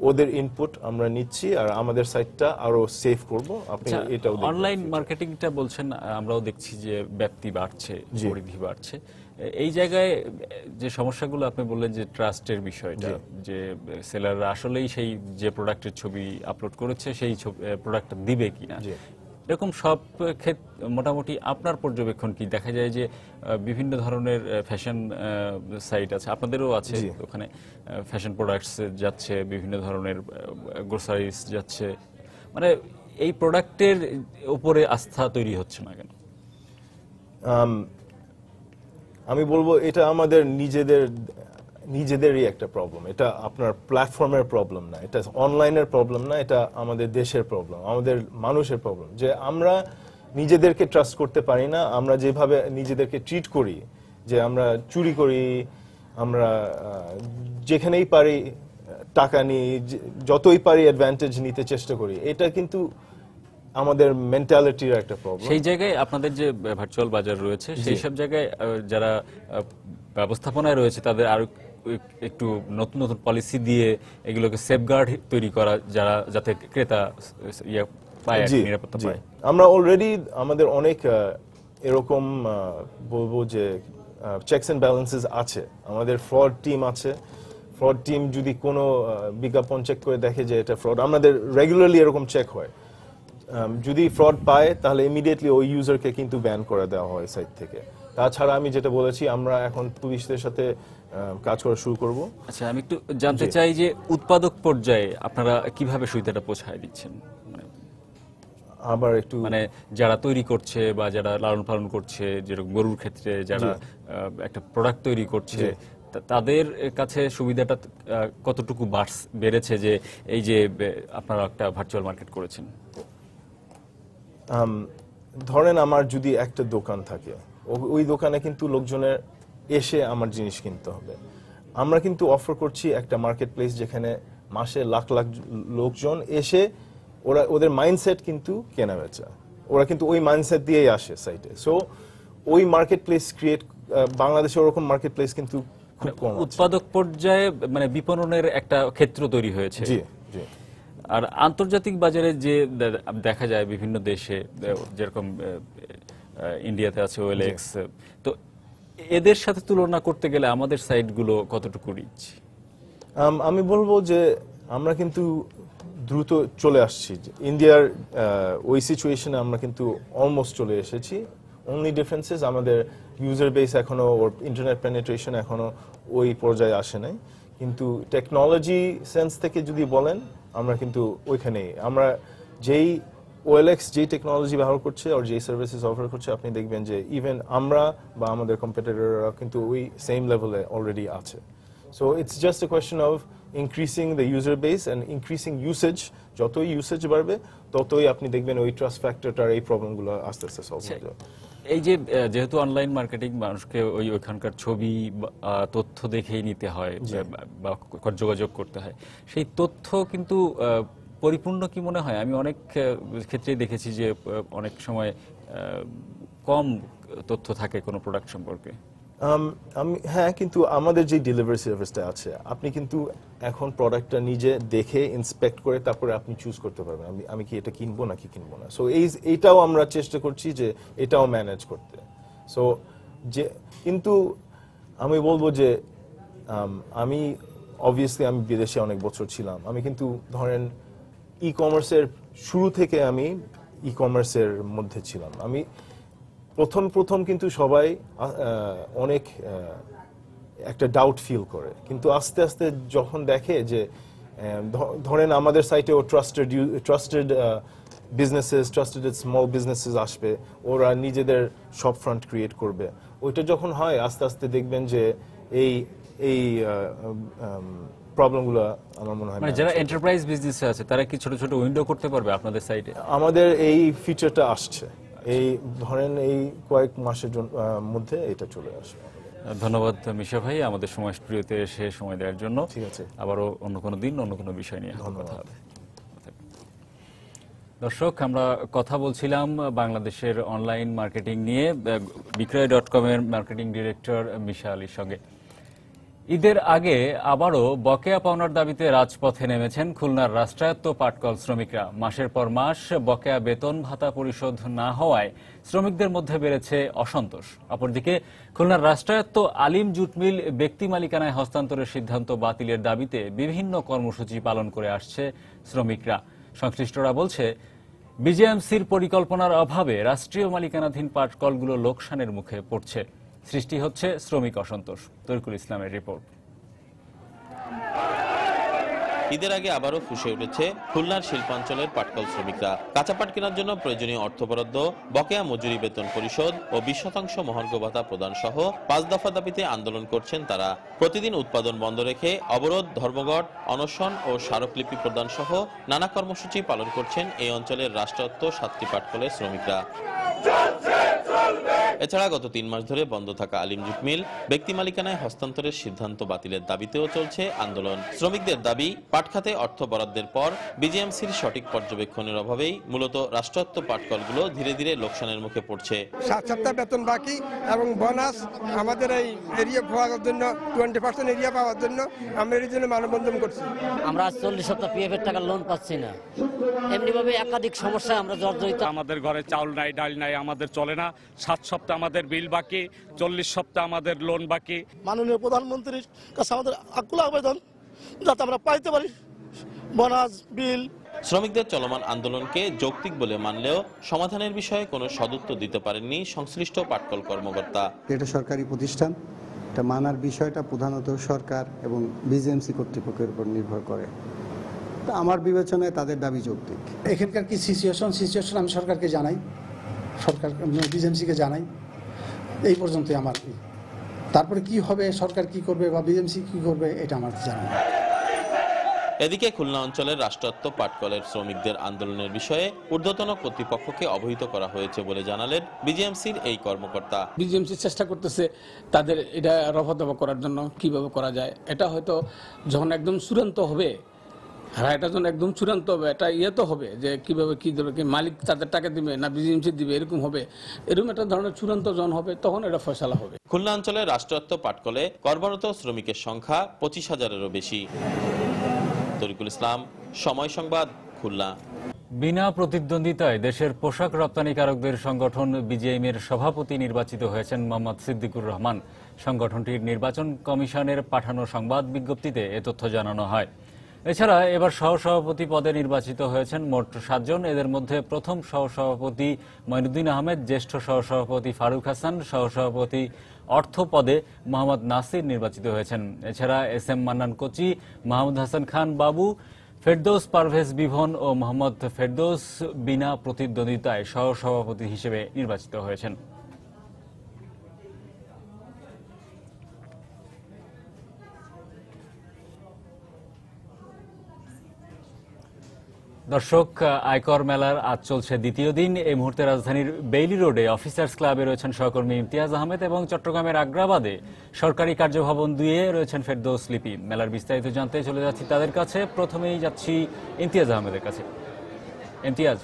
ওদের ইনপুট আমরা নিচ্ছি আর আমাদের সাইটটা আরো সেফ করব। আপনি এটাও অনলাইন মার্কেটিংটা বলছেন, আমরাও দেখছি যে ব্যাপ্তি বাড়ছে, পরিধি বাড়ছে। এই জায়গায় যে সমস্যাগুলো আপনি বললেন যে ট্রাস্টের বিষয়টা, যে সেলাররা আসলেই সেই যে প্রোডাক্টের ছবি আপলোড করেছে সেই প্রোডাক্টটা দিবে কিনা, এরকম সব মোটামুটি আপনার পর্যবেক্ষণ কি? দেখা যায় যে বিভিন্ন ধরনের ফ্যাশন সাইট আছে, আপনাদেরও আছে, ওখানে ফ্যাশন প্রোডাক্টস যাচ্ছে, বিভিন্ন ধরনের গ্রোসারিজ যাচ্ছে, মানে এই প্রোডাক্টের উপরে আস্থা তৈরি হচ্ছে না কেন? আমি বলবো এটা আমাদের নিজেদেরই একটা প্রবলেম। এটা আপনার প্ল্যাটফর্মের প্রবলেম না, এটা অনলাইনের প্রবলেম না, এটা আমাদের দেশের প্রবলেম, আমাদের মানুষের প্রবলেম, যে আমরা নিজেদেরকে ট্রাস্ট করতে পারি না। আমরা যেভাবে নিজেদেরকে ট্রিট করি, যে আমরা চুরি করি, আমরা যেখানেই পারি টাকা নিই, যতই পারি অ্যাডভান্টেজ নিতে চেষ্টা করি, এটা কিন্তু আমাদের মেন্টালিটির একটা প্রবলেম। সেই জায়গায় আপনাদের যে ভার্চুয়াল বাজার রয়েছে, সেই সব জায়গায় যারা ব্যবস্থাপনায় রয়েছে তাদের আরো একটু নতুন নতুন পলিসি দিয়ে এগুলোকে সেফগার্ড তৈরি করা, যারা যাতে ক্রেতা পায়, নিরাপত্তা পায়। আমরা অলরেডি আমাদের অনেক এরকম বলবো যে চেকস এন্ড ব্যালেন্সেস আছে, আমাদের ফ্রড টিম আছে। ফ্রড টিম যদি কোনো বিজ্ঞাপন চেক করে দেখে যে এটা ফ্রড, আমাদের রেগুলারলি এরকম চেক হয়। যদি ফ্রড পায় তাহলে ইমিডিয়েটলি ওই ইউজারকে কিন্তু ব্যান করে দেওয়া হয় সাইট থেকে। তাছাড়া আমি যেটা বলেছি, আমরা এখন পুলিশদের সাথে কাজ করা শুরু করব। আচ্ছা, আমি একটু জানতে চাই যে উৎপাদক পর্যায়ে আপনারা কিভাবে সুবিধাটা পৌঁছায় দিচ্ছেন? আবার একটু মানে যারা তৈরি করছে বা যারা লালন পালন করছে, যেরকম গরুর ক্ষেত্রে যারা একটা প্রোডাক্ট তৈরি করছে, তাদের কাছে সুবিধাটা কতটুকু বেড়েছে যে এই যে আপনারা একটা ভার্চুয়াল মার্কেট করেছেন? ধরেন আমার যদি একটা দোকান থাকে, ওই দোকানে কিন্তু লোকজনের এসে আমার জিনিস কিনতে হবে। আমরা কিন্তু অফার করছি একটা মার্কেট প্লেস যেখানে মাসে লাখ লাখ লোকজন এসে ওদের মাইন্ডসেট কিন্তু কেনা বেচা, ওরা কিন্তু ওই মাইন্ডসেট দিয়েই আসে সাইটে। সো ওই মার্কেট প্লেস ক্রিয়েট, বাংলাদেশে ওরকম মার্কেট প্লেস কিন্তু খুব কম। উৎপাদক পর্যায়ে মানে বিপণনের একটা ক্ষেত্র তৈরি হয়েছে। জি জি। আর আন্তর্জাতিক বাজারে যে দেখা যায় বিভিন্ন দেশে, যেরকম ইন্ডিয়াতে আছে ওএলএক্স, তো এদের সাথে তুলনা করতে গেলে আমাদের সাইটগুলো কতটুকু রিচ? আমি বলবো যে আমরা কিন্তু দ্রুত চলে আসছি। ইন্ডিয়ার ওই সিচুয়েশনে আমরা কিন্তু অলমোস্ট চলে এসেছি। অনলি ডিফারেন্সেস আমাদের ইউজার বেস এখনো, ওর ইন্টারনেট পেনিট্রেশন এখনো ওই পর্যায়ে আসে নাই। কিন্তু টেকনোলজি সেন্স থেকে যদি বলেন, আমরা কিন্তু ওইখানেই। আমরা যেই ওএলএক্স যেই টেকনোলজি ব্যবহার করছে আর যেই সার্ভিসেস অফার করছে, আপনি দেখবেন যে ইভেন আমরা বা আমাদের কম্পিটিটররা কিন্তু ওই সেম লেভেলে অলরেডি আছে। So it's just a question of increasing the user base and increasing usage. যতই ইউসেজ বাড়বে ততই আপনি দেখবেন ওই ট্রাস্ট ফ্যাক্টরটার এই প্রবলেমগুলো আস্তে আস্তে সলভ হয়ে যাবে। এই যে যেহেতু অনলাইন মার্কেটিং, মানুষকে ওইখানকার ছবি তথ্য দেখেই নিতে হয় বা যোগাযোগ করতে হয়, সেই তথ্য কিন্তু পরিপূর্ণ কি মনে হয়? আমি অনেক ক্ষেত্রেই দেখেছি যে অনেক সময় কম তথ্য থাকে কোনো প্রোডাক্ট সম্পর্কে। হ্যাঁ, কিন্তু আমাদের যে ডেলিভারি সার্ভিসটা আছে, আপনি কিন্তু এখন প্রোডাক্টটা নিজে দেখে ইন্সপেক্ট করে তারপরে আপনি চুজ করতে পারবেন আমি কি এটা কিনবো নাকি কিনবো না। সো এইটাও আমরা চেষ্টা করছি যে এটাও ম্যানেজ করতে। সো যে কিন্তু আমি বলবো যে আমি অবভিয়াসলি আমি বিদেশে অনেক বছর ছিলাম। আমি কিন্তু ধরেন ই কমার্সের শুরু থেকে আমি ই কমার্সের মধ্যে ছিলাম। আমি প্রথম কিন্তু সবাই অনেক একটা ডাউট ফিল করে, কিন্তু আস্তে আস্তে যখন দেখে যে ধরেন আমাদের সাইটেও trusted businesses, trusted small businesses আসবে, ওরা নিজেদের শপ ফ্রন্ট ক্রিয়েট করবে। ওইটা যখন হয় আস্তে আস্তে দেখবেন যে এই প্রবলেমগুলো আমার মনে হয় মানে যারা এন্টারপ্রাইজ বিজনেসে আছে তারা কি ছোট ছোট উইন্ডো করতে পারবে আপনাদের সাইটে? আমাদের এই ফিচারটা আসছে, এই ধরেন এই কয়েক মাসের মধ্যে এটা চলে আসবে। ধন্যবাদ মিশা ভাই, আমাদের সময় স্টুডিওতে এসে সময় দেওয়ার জন্য। ঠিক আছে, আবারও অন্য কোনো দিন অন্য কোনো বিষয় নিয়ে কথা হবে। দর্শক, আমরা কথা বলছিলাম বাংলাদেশের অনলাইন মার্কেটিং নিয়ে বিক্রয়.com এর মার্কেটিং ডিরেক্টর মিশা আলীর সঙ্গে। ঈদের আগে আবারও বকেয়া পাওনার দাবিতে রাজপথে নেমেছেন খুলনার রাষ্ট্রায়ত্ত পাটকল শ্রমিকরা। মাসের পর মাস বকেয়া বেতন ভাতা পরিশোধ না হওয়ায় শ্রমিকদের মধ্যে বেড়েছে অসন্তোষ। অপরদিকে খুলনার রাষ্ট্রায়ত্ত আলিম জুট মিল ব্যক্তি মালিকানায় হস্তান্তরের সিদ্ধান্ত বাতিলের দাবিতে বিভিন্ন কর্মসূচি পালন করে আসছে শ্রমিকরা। সংশ্লিষ্টরা বলছে, বিজেএমসির পরিকল্পনার অভাবে রাষ্ট্রীয় মালিকানাধীন পাটকলগুলো লোকসানের মুখে পড়ছে। সৃষ্টি হচ্ছে শ্রমিক অসন্তোষ। তরিকুল ইসলামের রিপোর্ট। ঈদের আগে আবারও ফুঁসে উঠেছে খুলনার শিল্পাঞ্চলের পাটকল শ্রমিকরা। কাঁচা পাট কেনার জন্য প্রয়োজনীয় অর্থ বরাদ্দ, বকেয়া মজুরি বেতন পরিশোধ ও 20% মহার্ঘ ভাতা প্রদান সহ 5 দফা দাবিতে আন্দোলন করছেন তারা। প্রতিদিন উৎপাদন বন্ধ রেখে অবরোধ, ধর্মঘট, অনশন ও স্মারকলিপি প্রদান সহ নানা কর্মসূচি পালন করছেন এই অঞ্চলের রাষ্ট্রায়ত্ত 7টি পাটকলের শ্রমিকরা। এছাড়া গত 3 মাস ধরে বন্ধ থাকা আলিম জুট মিল ব্যক্তি মালিকানায় হস্তান্তরের সিদ্ধান্ত বাতিলের দাবিতেও চলছে আন্দোলন। শ্রমিকদের দাবি, পাট খাতে অর্থ বরাদ্দের পর বিজেএমসির সঠিক পর্যবেক্ষণের অভাবেই মূলত রাষ্ট্রায়ত্ত পাটকলগুলো ধীরে ধীরে লোকসানের মুখে পড়ছে। 7 সপ্তাহ বেতন বাকি এবং বোনাস আমাদের এই এরিয়া পাওয়ার জন্য 20% এরিয়া পাওয়ার জন্য আমরা এর জন্য মানববন্ধন করছি। আমরা 40 সপ্তাহ পিএফ এর টাকা লোন পাচ্ছি না। এমনিভাবে একাধিক সমস্যা আমরা জর্জরিত। আমাদের ঘরে চাউল নাই, ডাল নাই, আমাদের চলে না। 7 সপ্তাহ আমাদের বিল বাকি, 40 সপ্তাহ আমাদের লোন বাকি। মাননীয় প্রধানমন্ত্রীর কাছে আমাদের আকুল আবেদন যাতে আমরা পাইতে পারি বোনাস, বিল। শ্রমিকদের চলমান আন্দোলনকে যৌক্তিক বলে মানলেও সমাধানের বিষয়ে কোনো সদুত্তর দিতে পারেননি সংশ্লিষ্ট পাটকল কর্মকর্তা। এটা সরকারি প্রতিষ্ঠান, এটা মানার বিষয়টা প্রধানত সরকার এবং বিজেএমসি কর্তৃপক্ষের উপর নির্ভর করে। আমার বিবেচনায় তাদের দাবি যৌক্তিক। এখানকার কি সিচুয়েশন আমি সরকারকে জানাই, সরকার বিজেএমসিকে জানাই, এই পর্যন্তই আমার। তারপরে কি হবে, সরকার কি করবে বা বিজেএমসি কি করবে, এটা আমার জানা নেই। এদিকে খুলনা অঞ্চলের রাষ্ট্রায়ত্ত পাটকলের শ্রমিকদের আন্দোলনের বিষয়ে ঊর্ধ্বতন কর্তৃপক্ষকে অবহিত করা হয়েছে বলে জানালেন বিজেএমসির এই কর্মকর্তা। বিজেএমসি চেষ্টা করতেছে তাদের এটা রফাদফা করার জন্য, কিভাবে করা যায়। এটা হয়তো যখন একদম চূড়ান্ত হবে, এটা যখন একদম চূড়ান্ত হবে, এটা তো হবে যে কিভাবে কি দেবে, কি মালিক তাদের টাকা দিবে না বিজেএমসি দিবে, এরকম হবে। এরকম একটা ধরনের চূড়ান্ত যখন হবে তখন এটা ফয়সালা হবে। খুলনা অঞ্চলের রাষ্ট্রায়ত্ত পাটকলে কর্মরত শ্রমিকের সংখ্যা 25,000-এরও বেশি। তরিকুল ইসলাম, সময় সংবাদ, খুলনা। বিনা প্রতিদ্বন্দ্বিতায় দেশের পোশাক রপ্তানিকারকদের সংগঠন বিজিএম-এর সভাপতি নির্বাচিত হয়েছেন মোহাম্মদ সিদ্দিকুর রহমান। সংগঠনটির নির্বাচন কমিশনের পাঠানো সংবাদ বিজ্ঞপ্তিতে এ তথ্য জানানো হয়। এছাড়া এবার সহসভাপতি পদে নির্বাচিত হয়েছেন মোট 7 জন। এদের মধ্যে প্রথম সহসভাপতি মঈনুদ্দিন আহমেদ, জ্যেষ্ঠ সহসভাপতি ফারুক হাসান, সহসভাপতি অর্থ পদে মোহাম্মদ নাসির নির্বাচিত হয়েছেন। এছাড়া এস.এম. মান্নান কোচি, মাহমুদ হাসান খান বাবু, ফেরদৌস পারভেজ বিভন ও মোহাম্মদ ফেরদৌস বিনা প্রতিদ্বন্দ্বিতায় সহসভাপতি হিসেবে নির্বাচিত হয়েছেন। দর্শক, আয়কর মেলার আজ চলছে দ্বিতীয় দিন। এই মুহূর্তে রাজধানীর বেইলি রোডে অফিসার্স ক্লাবে রয়েছেন সহকর্মী ইমতিয়াজ আহমেদ এবং চট্টগ্রামের আগ্রাবাদে সরকারি কার্যভবন 2-এ রয়েছেন ফেরদৌস লিপি। মেলার বিস্তারিত জানতে চলে যাচ্ছি তাদের কাছে। প্রথমেই যাচ্ছি ইমতিয়াজ আহমেদের কাছে। ইমতিয়াজ,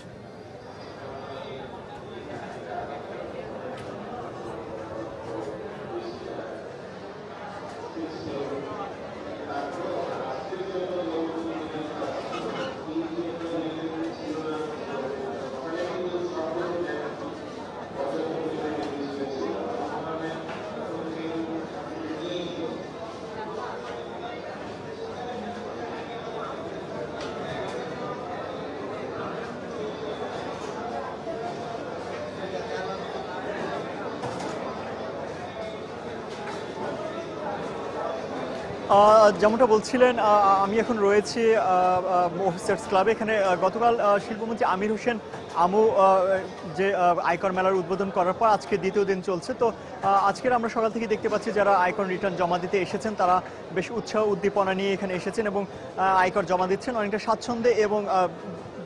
যেমনটা বলছিলেন, আমি এখন রয়েছি অফিসার্স ক্লাবে। এখানে গতকাল শিল্পমন্ত্রী আমির হোসেন আমু যে আয়কর মেলার উদ্বোধন করার পর আজকে দ্বিতীয় দিন চলছে। তো আজকের আমরা সকাল থেকে দেখতে পাচ্ছি যারা আয়কর রিটার্ন জমা দিতে এসেছেন তারা বেশ উৎসাহ উদ্দীপনা নিয়ে এখানে এসেছেন এবং আয়কর জমা দিচ্ছেন অনেকটা স্বাচ্ছন্দ্যে এবং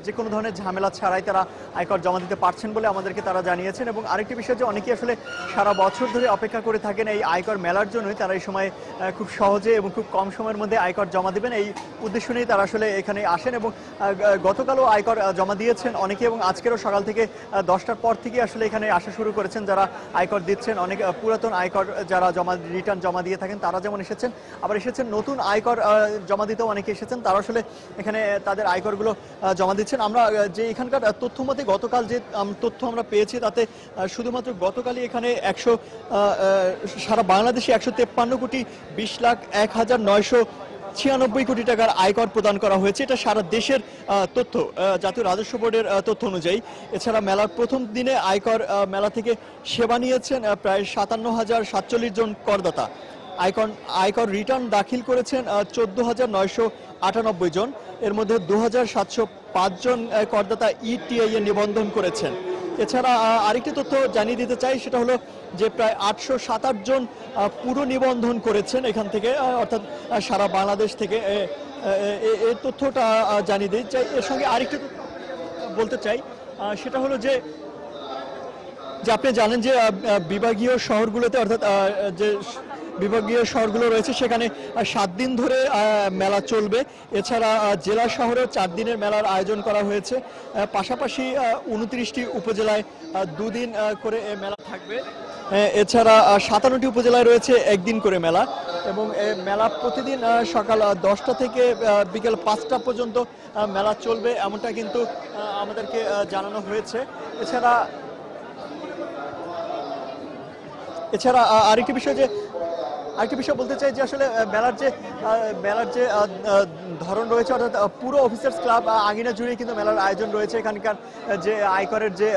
যে কোনো ধরনের ঝামেলা ছাড়াই তারা আয়কর জমা দিতে পারছেন বলে আমাদেরকে তারা জানিয়েছেন। এবং আরেকটি বিষয় যে অনেকেই আসলে সারা বছর ধরে অপেক্ষা করে থাকেন এই আয়কর মেলার জন্যই, তারা এই সময় খুব সহজে এবং খুব কম সময়ের মধ্যে আয়কর জমা দেবেন এই উদ্দেশ্য নিয়েই তারা আসলে এখানে আসেন। এবং গতকালও আয়কর জমা দিয়েছেন অনেকে এবং আজকেরও সকাল থেকে 10টার পর থেকে আসলে এখানে আসা শুরু করেছেন যারা আয়কর দিচ্ছেন। অনেক পুরাতন আয়কর যারা রিটার্ন জমা দিয়ে থাকেন তারা যেমন এসেছেন, আবার এসেছেন নতুন আয়কর জমা দিতেও অনেকে এসেছেন, তারা আসলে এখানে তাদের আয়করগুলো জমা দিচ্ছেন। আমরা যে এখানকার তথ্য মতে গতকাল যে তথ্য আমরা পেয়েছি তাতে শুধুমাত্র গতকালই এখানে সারা বাংলাদেশে 153,20,01,900 96 কোটি টাকার আয়কর প্রদান করা হয়েছে। এটা সারা দেশের তথ্য, জাতীয় রাজস্ব বোর্ডের তথ্য অনুযায়ী। এছাড়া মেলার প্রথম দিনে আয়কর মেলা থেকে সেবা নিয়েছেন প্রায় 57,047 জন করদাতা। আয়কর রিটার্ন দাখিল করেছেন 14,998 জন। এর মধ্যে 2,705 জন করদাতা ইটিআই এ নিবন্ধন করেছেন। এছাড়া আরেকটি তথ্য জানিয়ে দিতে চাই, সেটা হলো যে প্রায় 827 জন পুরো নিবন্ধন করেছেন এখান থেকে, অর্থাৎ সারা বাংলাদেশ থেকে। এই তথ্যটা জানিয়ে দিতে চাই। এর সঙ্গে আরেকটি বলতে চাই, সেটা হলো যে আপনি জানেন যে বিভাগীয় শহরগুলোতে, অর্থাৎ যে বিভাগীয় শহরগুলো রয়েছে সেখানে 7 দিন ধরে মেলা চলবে। এছাড়া জেলা শহরেও 4 দিনের মেলার আয়োজন করা হয়েছে। পাশাপাশি 29টি উপজেলায় 2 দিন করে মেলা থাকবে। এছাড়া 57টি উপজেলায় রয়েছে 1 দিন করে মেলা, এবং মেলা প্রতিদিন সকাল 10টা থেকে বিকেল 5টা পর্যন্ত মেলা চলবে, এমনটা কিন্তু আমাদেরকে জানানো হয়েছে। এছাড়া আরেকটি বিষয় বলতে চাই যে আসলে মেলার যে ধরন রয়েছে, অর্থাৎ পুরো অফিসার্স ক্লাব আঙিনা জুড়ে কিন্তু মেলার আয়োজন রয়েছে। এখানকার যে আয়করের যে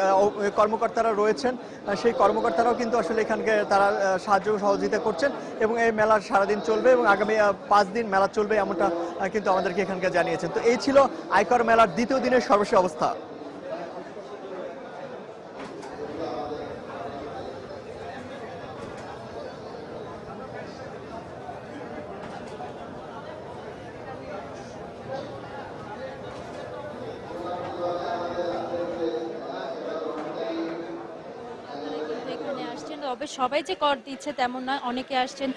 কর্মকর্তারা রয়েছেন, সেই কর্মকর্তারাও কিন্তু আসলে এখানকে তারা সাহায্য সহযোগিতা করছেন, এবং এই মেলার সারাদিন চলবে এবং আগামী 5 দিন মেলা চলবে, এমনটা কিন্তু আমাদেরকে এখানকে জানিয়েছেন। তো এই ছিল আয়কর মেলার দ্বিতীয় দিনের সর্বশেষ অবস্থা। তবে সবাই যে কর দিচ্ছে তেমন নয়, অনেকে আসছেন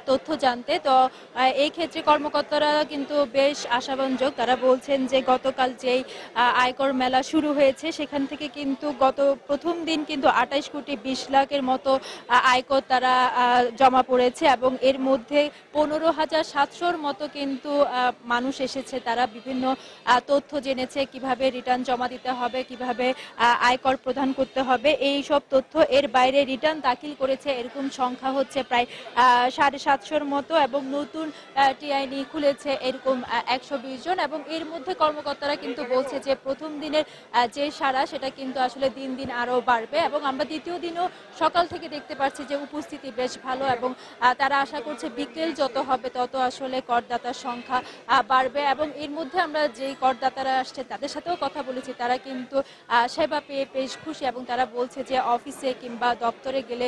তথ্য জানতে। তো এই ক্ষেত্রে কর্মকর্তারা কিন্তু বেশ আশাব্যঞ্জক। তারা বলছেন যে গতকাল যেই আয়কর মেলা শুরু হয়েছে সেখান থেকে কিন্তু গত প্রথম দিন কিন্তু 28 কোটি 20 লাখের মতো আয়কর তারা জমা পড়েছে, এবং এর মধ্যে 15,700-র মতো কিন্তু মানুষ এসেছে। তারা বিভিন্ন তথ্য জেনেছে, কিভাবে রিটার্ন জমা দিতে হবে, কিভাবে আয়কর প্রদান করতে হবে, এই সব তথ্য। এর বাইরে রিটার্ন দাখিল করেছে এরকম সংখ্যা হচ্ছে প্রায় 750-র মতো, এবং নতুন টিআইনি খুলেছে এরকম 120 জন। এবং এর মধ্যে কর্মকর্তারা কিন্তু বলছে যে প্রথম দিনের যে সারা সেটা কিন্তু আসলে দিন দিন আরো বাড়বে, এবং আমরা দ্বিতীয় দিনও সকাল থেকে দেখতে পাচ্ছি যে উপস্থিতি বেশ ভালো, এবং তারা আশা করছে বিকেল যত হবে তত আসলে করদাতার সংখ্যা বাড়বে। এবং এর মধ্যে আমরা যেই করদাতারা আসছে তাদের সাথেও কথা বলেছি, তারা কিন্তু সেবা পেয়ে বেশ খুশি, এবং তারা বলছে যে অফিসে কিংবা দপ্তরে গেলে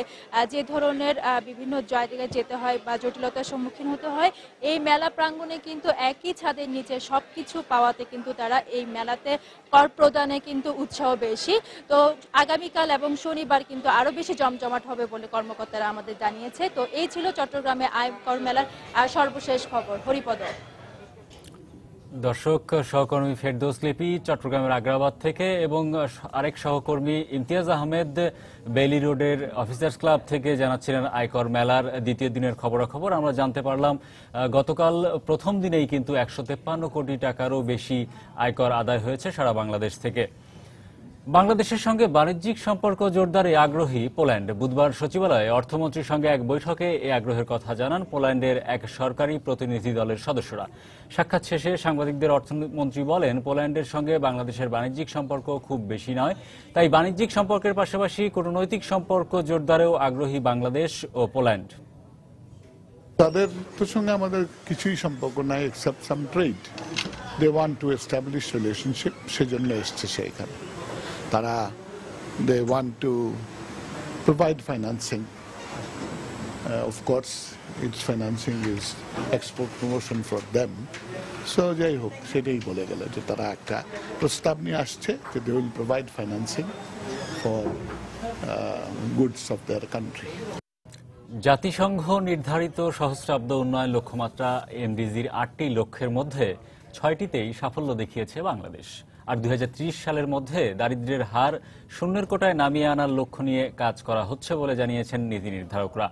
যে ধরনের বিভিন্ন জায়গায় যেতে হয় বা জটিলতার সম্মুখীন হতে হয়, এই মেলা প্রাঙ্গণে কিন্তু একই ছাদের নিচে সবকিছু পাওয়াতে কিন্তু তারা এই মেলাতে কর প্রদানে কিন্তু উৎসাহ বেশি। তো আগামীকাল এবং শনিবার কিন্তু আরো বেশি জমজমাট হবে বলে কর্মকর্তারা আমাদের জানিয়েছে। তো এই ছিল চট্টগ্রামে আয়কর মেলার সর্বশেষ খবর। হরিপদ। দর্শক, সহকর্মী ফেরদৌস লিপি চট্টগ্রামের আগ্রাবাদ থেকে এবং আরেক সহকর্মী ইমতিয়াজ আহমেদ বেইলি রোডের অফিসার্স ক্লাব থেকে জানাচ্ছিলেন আয়কর মেলার দ্বিতীয় দিনের খবরাখবর। আমরা জানতে পারলাম গতকাল প্রথম দিনেই কিন্তু 153 কোটি টাকারও বেশি আয়কর আদায় হয়েছে সারা বাংলাদেশ থেকে। বাংলাদেশের সঙ্গে বাণিজ্যিক সম্পর্ক জোরদারে আগ্রহী পোল্যান্ড। বুধবার সচিবালয়ে অর্থমন্ত্রীর সঙ্গে এক বৈঠকে এই আগ্রহের কথা জানান পোল্যান্ডের এক সরকারি প্রতিনিধি দলের সদস্যরা। সাক্ষাৎ শেষে সাংবাদিকদের অর্থমন্ত্রী বলেন, পোল্যান্ডের সঙ্গে বাংলাদেশের বাণিজ্যিক সম্পর্ক খুব বেশি নয়, তাই বাণিজ্যিক সম্পর্কের পাশাপাশি কূটনৈতিক সম্পর্ক জোরদারেও আগ্রহী বাংলাদেশ ও পোল্যান্ড। তাদের সঙ্গে আমাদের কিছুই সম্পর্ক নাই except some trade. They want to establish relationship, সেজন্য এসছে সেখানে। তারা they want to provide financing. Of course, its financing is export promotion for them. So যাই হোক, সেটাই বলে গেল যে তারা একটা প্রস্তাব নিয়ে আসছে যে they will provide financing for goods of their country. জাতিসংঘ নির্ধারিত সহস্রাব্দ উন্নয়ন লক্ষ্যমাত্রা এমডিজির 8টি লক্ষ্যের মধ্যে 6টিতেই সাফল্য দেখিয়েছে বাংলাদেশ। আর 2030 সালের মধ্যে দারিদ্র্যের হার শূন্যের কোটায় নামিয়ে আনার লক্ষ্য নিয়ে কাজ করা হচ্ছে বলে জানিয়েছেন নীতি নির্ধারকরা,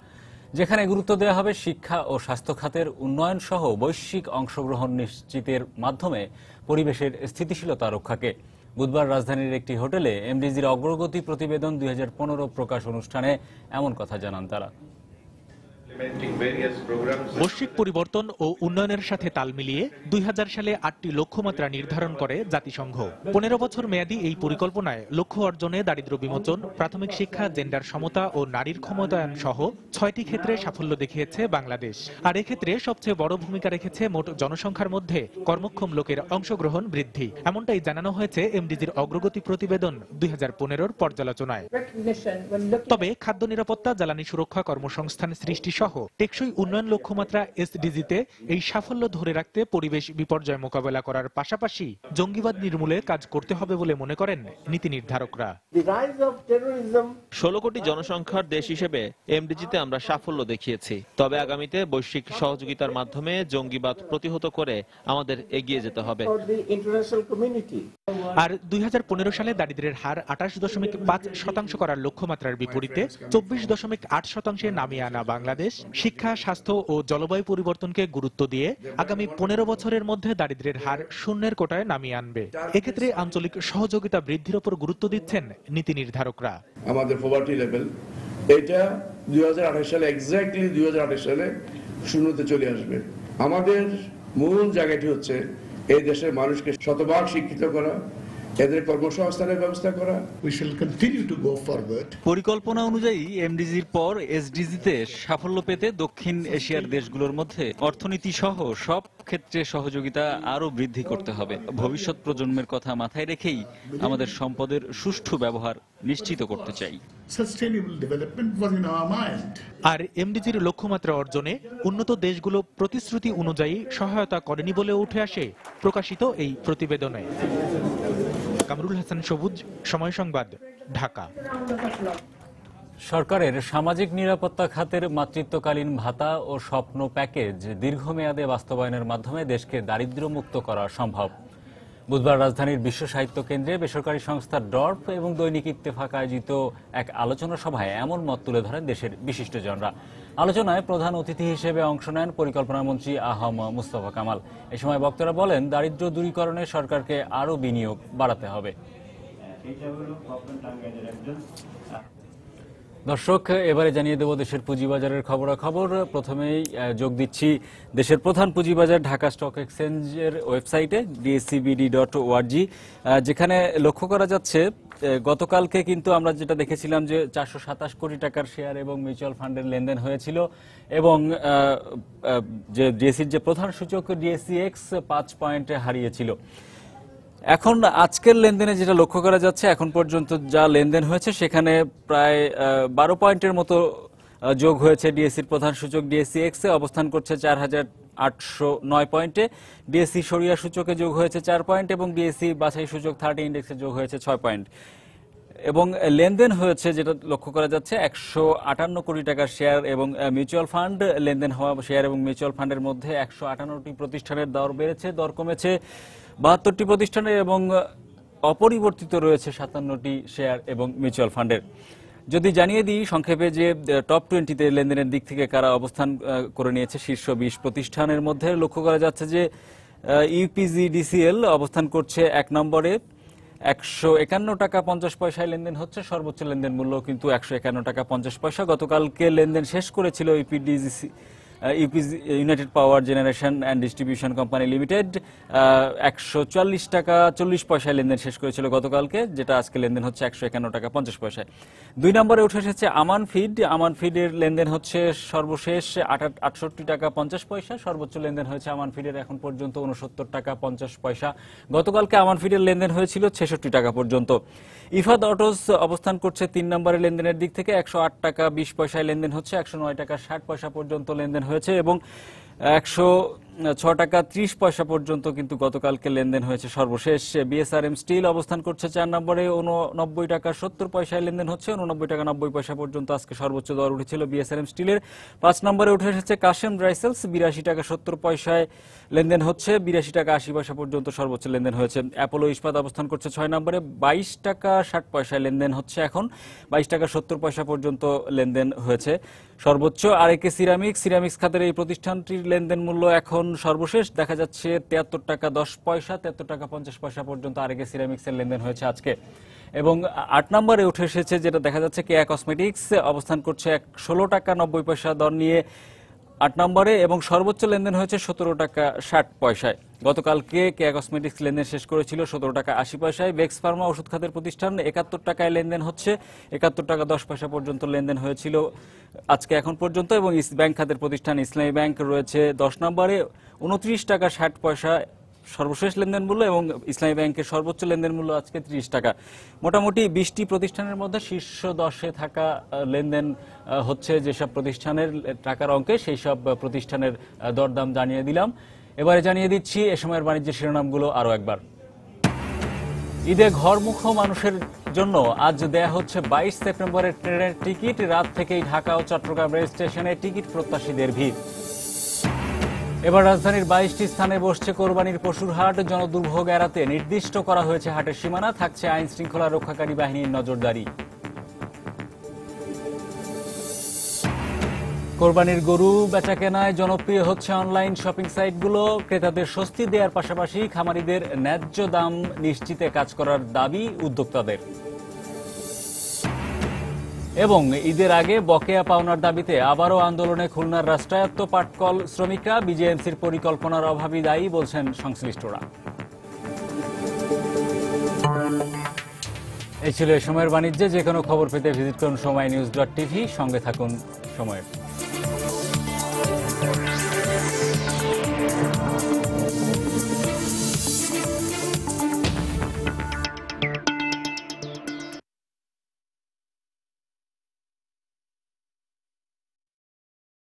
যেখানে গুরুত্ব দেওয়া হবে শিক্ষা ও স্বাস্থ্য খাতের উন্নয়ন সহ বৈশ্বিক অংশগ্রহণ নিশ্চিতের মাধ্যমে পরিবেশের স্থিতিশীলতা রক্ষাকে। বুধবার রাজধানীর একটি হোটেলে এমডিজির অগ্রগতি প্রতিবেদন 2015 প্রকাশ অনুষ্ঠানে এমন কথা জানান তারা। বৈশ্বিক পরিবর্তন ও উন্নয়নের সাথে তাল মিলিয়ে 2000 সালে 8টি লক্ষ্যমাত্রা নির্ধারণ করে জাতিসংঘ। 15 বছর মেয়াদী এই পরিকল্পনায় লক্ষ্য অর্জনে দারিদ্র্য বিমোচন, প্রাথমিক শিক্ষা, জেন্ডার সমতা ও নারীর ক্ষমতায়ন সহ 6টি ক্ষেত্রে সাফল্য দেখিয়েছে বাংলাদেশ। আর এক্ষেত্রে সবচেয়ে বড় ভূমিকা রেখেছে মোট জনসংখ্যার মধ্যে কর্মক্ষম লোকের অংশগ্রহণ বৃদ্ধি। এমনটাই জানানো হয়েছে এমডিজির অগ্রগতি প্রতিবেদন 2015 পর্যালোচনায়। তবে খাদ্য নিরাপত্তা, জ্বালানি সুরক্ষা, কর্মসংস্থান সৃষ্টি সহ টেকসই উন্নয়ন লক্ষ্যমাত্রা এসডিজিতে এই সাফল্য ধরে রাখতে পরিবেশ বিপর্যয় মোকাবেলা করার পাশাপাশি জঙ্গিবাদ নির্মূলে কাজ করতে হবে বলে মনে করেন নীতি নির্ধারকরা। 16 কোটি জনসংখ্যার দেশ হিসেবে এমডিজিতে আমরা সাফল্য দেখিয়েছি, তবে আগামীতে বৈশ্বিক সহযোগিতার মাধ্যমে জঙ্গিবাদ প্রতিহত করে আমাদের এগিয়ে যেতে হবে। আর 2015 সালে দারিদ্র্যের হার 28.5% করার লক্ষ্যমাত্রার বিপরীতে 24.8% নামিয়ে আনা বাংলাদেশ শিক্ষা, স্বাস্থ্য ও জলবায়ু পরিবর্তনকে গুরুত্ব দিয়ে আগামী 15 বছরের মধ্যে দারিদ্র্যের হার শূন্যের কোটায় নামিয়ে আনবে। এক্ষেত্রে আঞ্চলিক সহযোগিতা বৃদ্ধির উপর গুরুত্ব দিচ্ছেন নীতি নির্ধারকরা। আমাদের পভার্টি লেভেল এটা 2028 সালে এক্স্যাক্টলি 2028 সালে শূন্যতে চলে আসবে। আমাদের মূল জায়গাটি হচ্ছে এই দেশের মানুষকে শতভাগ শিক্ষিত করা, এদের কর্মসংস্থানের ব্যবস্থা করা। We shall continue to go forward. পরিকল্পনা অনুযায়ী এমডিজির পর এসডিজিতে সাফল্য পেতে দক্ষিণ এশিয়ার দেশগুলোর মধ্যে অর্থনীতি সহ সব ক্ষেত্রে সহযোগিতা আরো বৃদ্ধি করতে হবে। ভবিষ্যৎ প্রজন্মের কথা মাথায় রেখেই আমাদের সম্পদের সুষ্ঠু ব্যবহার নিশ্চিত করতে চাই। Sustainable development was in our mind. আর এমডিজির লক্ষ্যমাত্রা অর্জনে উন্নত দেশগুলো প্রতিশ্রুতি অনুযায়ী সহায়তা করেনি বলে উঠে আসে প্রকাশিত এই প্রতিবেদনে। কামরুল হাসান সবুজ, সময় সংবাদ, ঢাকা। সরকারের সামাজিক নিরাপত্তা খাতের মাতৃত্বকালীন ভাতা ও স্বপ্ন প্যাকেজ দীর্ঘমেয়াদে বাস্তবায়নের মাধ্যমে দেশকে দারিদ্র্যমুক্ত করা সম্ভব। বুধবার রাজধানীর বিশ্ব সাহিত্য কেন্দ্রে বেসরকারি সংস্থা ডর্প এবং দৈনিক ইত্তেফাক আয়োজিত এক আলোচনা সভায় এমন মত তুলে ধরেন দেশের বিশিষ্টজনরা। আলোচনায় প্রধান অতিথি হিসেবে অংশ নেন পরিকল্পনামন্ত্রী আহম মুস্তফা কামাল। এ সময় বক্তারা বলেন, দারিদ্র্য দূরীকরণে সরকারকে আরও বিনিয়োগ বাড়াতে হবে। দর্শক, এবারে জানিয়ে দেব দেশের পুঁজিবাজারের খবরাখবর। প্রথমেই যোগ দিচ্ছি দেশের প্রধান পুঁজিবাজার ঢাকা স্টক এক্সচেঞ্জের ওয়েবসাইটে dscbd.org, যেখানে লক্ষ্য করা যাচ্ছে গতকালকে কিন্তু আমরা যেটা দেখেছিলাম যে 427 কোটি টাকার শেয়ার এবং মিউচুয়াল ফান্ডের লেনদেন হয়েছিল এবং যে ডিএসসির যে প্রধান সূচক ডিএসসিএক্স 5 পয়েন্টে হারিয়েছিল। এখন আজকের লেনদেনে যেটা লক্ষ্য করা যাচ্ছে, এখন পর্যন্ত যা লেনদেন হয়েছে সেখানে প্রায় 12 পয়েন্টের মতো যোগ হয়েছে। ডিএসসির প্রধান সূচক ডিএসসিএক্স এ অবস্থান করছে 4809 পয়েন্টে, ডিএসসি সরিয়া সূচকে যোগ হয়েছে 4 পয়েন্ট এবং ডিএসসি বাছাই সূচক 30 ইন্ডেক্সে যোগ হয়েছে 6 পয়েন্ট। এবং লেনদেন হয়েছে যেটা লক্ষ্য করা যাচ্ছে 158 কোটি টাকার শেয়ার এবং মিউচুয়াল ফান্ড। লেনদেন হওয়া শেয়ার এবং মিউচুয়াল ফান্ডের মধ্যে 158টি প্রতিষ্ঠানের দর বেড়েছে, দর কমেছে 72টি প্রতিষ্ঠানের এবং অপরিবর্তিত রয়েছে 57টি শেয়ার এবং মিউচুয়াল ফান্ডের। যদি জানিয়ে দিই সংক্ষেপে যে টপ 20তে লেনদেনের দিক থেকে কারা অবস্থান করে নিয়েছে, শীর্ষ 20 প্রতিষ্ঠানের মধ্যে লক্ষ্য করা যাচ্ছে যে ইউপিজিডিসিএল অবস্থান করছে 1 নম্বরে, 151 টাকা 50 পয়সায় লেনদেন হচ্ছে। সর্বোচ্চ লেনদেন মূল্য কিন্তু 151 টাকা 50 পয়সা। গতকালকে লেনদেন শেষ করেছিল United power generation and distribution company limited 144 টাকা 40 পয়সায় লেনদেন শেষ করেছিল গতকালকে, যেটা আজকে লেনদেন হচ্ছে 151 টাকা 50 পয়সায়। 2 নম্বরে উঠে এসেছে আমান ফিড। আমান ফিডের লেনদেন হচ্ছে সর্বশেষ 68 টাকা 50 পয়সা। সর্বোচ্চ লেনদেন হয়েছে আমান ফিডের এখন পর্যন্ত 69 টাকা 50 পয়সা। গতকালকে আমান ফিডের লেনদেন হয়েছিল 66 টাকা পর্যন্ত। ইফাদ অটোস অবস্থান করছে 3 নম্বরে লেনদেনের দিক থেকে 108 টাকা 20 পয়সায় লেনদেন হচ্ছে, 109 টাকা 60 পয়সা পর্যন্ত লেনদেন হয়েছে এবং 106 টাকা 30 পয়সা পর্যন্ত কিন্তু গতকালকে লেনদেন হয়েছে সর্বশেষ। বিএসআরএম স্টিল অবস্থান করছে 4 নম্বরে, 89 টাকা 70 পয়সায় লেনদেন হচ্ছে, 89 টাকা 90 পয়সা পর্যন্ত আজকে সর্বোচ্চ দর উঠেছিল বিএসআরএম স্টিলের। 5 নম্বরে উঠে এসেছে কাশেম ড্রাইসেলস, 82 টাকা 70 পয়সায় লেনদেন হচ্ছে, 82 টাকা 80 পয়সা পর্যন্ত সর্বোচ্চ লেনদেন হয়েছে। অ্যাপোলো ইস্পাত অবস্থান করছে 6 নম্বরে, 22 টাকা 60 পয়সায় লেনদেন হচ্ছে, এখন 22 টাকা 70 পয়সা পর্যন্ত লেনদেন হয়েছে সর্বোচ্চ। আরএকে সিরামিক্স খাতের এই প্রতিষ্ঠানটির লেনদেন মূল্য এখন সর্বশেষ দেখা যাচ্ছে 73 টাকা 10 পয়সা, 73 টাকা 50 পয়সা পর্যন্ত আরএকে সিরামিক্সের লেনদেন হয়েছে আজকে। এবং 8 নম্বরে উঠে এসেছে যেটা দেখা যাচ্ছে কেয়া কসমেটিক্স অবস্থান করছে 16 টাকা 90 পয়সা দর নিয়ে 8 নম্বরে এবং সর্বোচ্চ লেনদেন হয়েছে 17 টাকা 60 পয়সায়। গতকালকে কেয়া কসমেটিক্স লেনদেন শেষ করেছিল 17 টাকা 80 পয়সায়। বেক্স ফার্মা ওষুধ খাতের প্রতিষ্ঠান 71 টাকায় লেনদেন হচ্ছে, 71 টাকা 10 পয়সা পর্যন্ত লেনদেন হয়েছিল আজকে এখন পর্যন্ত। এবং ব্যাংক খাতের প্রতিষ্ঠান ইসলামী ব্যাংক রয়েছে 10 নম্বরে 29 টাকা 60 পয়সা সর্বশেষ লেনদেন মূল্য এবং ইসলামী ব্যাংকের সর্বোচ্চ লেনদেন মূল্য আজকে 30 টাকা। মোটামুটি 20টি প্রতিষ্ঠানের মধ্যে শীর্ষ 10-এ থাকা লেনদেন হচ্ছে যেসব প্রতিষ্ঠানের টাকার অঙ্কে, সেই সব প্রতিষ্ঠানের দরদাম জানিয়ে দিলাম। এবারে জানিয়ে দিচ্ছি এ সময়ের বাণিজ্যের শিরোনামগুলো আরও একবার। ঈদে ঘরমুখ মানুষের জন্য আজ দেয়া হচ্ছে 22 সেপ্টেম্বরের ট্রেনের টিকিট। রাত থেকেই ঢাকা ও চট্টগ্রাম রেল স্টেশনে টিকিট প্রত্যাশীদের ভিড়। এবার রাজধানীর 22টি স্থানে বসছে কোরবানির পশুর হাট। জনদুর্ভোগ এড়াতে নির্দিষ্ট করা হয়েছে হাটের সীমানা, থাকছে আইন শৃঙ্খলা রক্ষাকারী বাহিনীর নজরদারি। কোরবানির গরু বেচাকেনায় জনপ্রিয় হচ্ছে অনলাইন শপিং সাইটগুলো। ক্রেতাদের স্বস্তি দেওয়ার পাশাপাশি খামারিদের ন্যায্য দাম নিশ্চিতে কাজ করার দাবি উদ্যোক্তাদের। এবং ঈদের আগে বকেয়া পাওনার দাবিতে আবারও আন্দোলনে খুলনার রাষ্ট্রায়ত্ত পাটকল শ্রমিকরা। বিজেএমসির পরিকল্পনার অভাবই দায়ী বলছেন সংশ্লিষ্টরা। এই ছিল এ সময়ের বাণিজ্যে। যে কোনো খবর পেতে ভিজিট করুন সময়নিউজ.tv। সঙ্গে থাকুন সময়ের।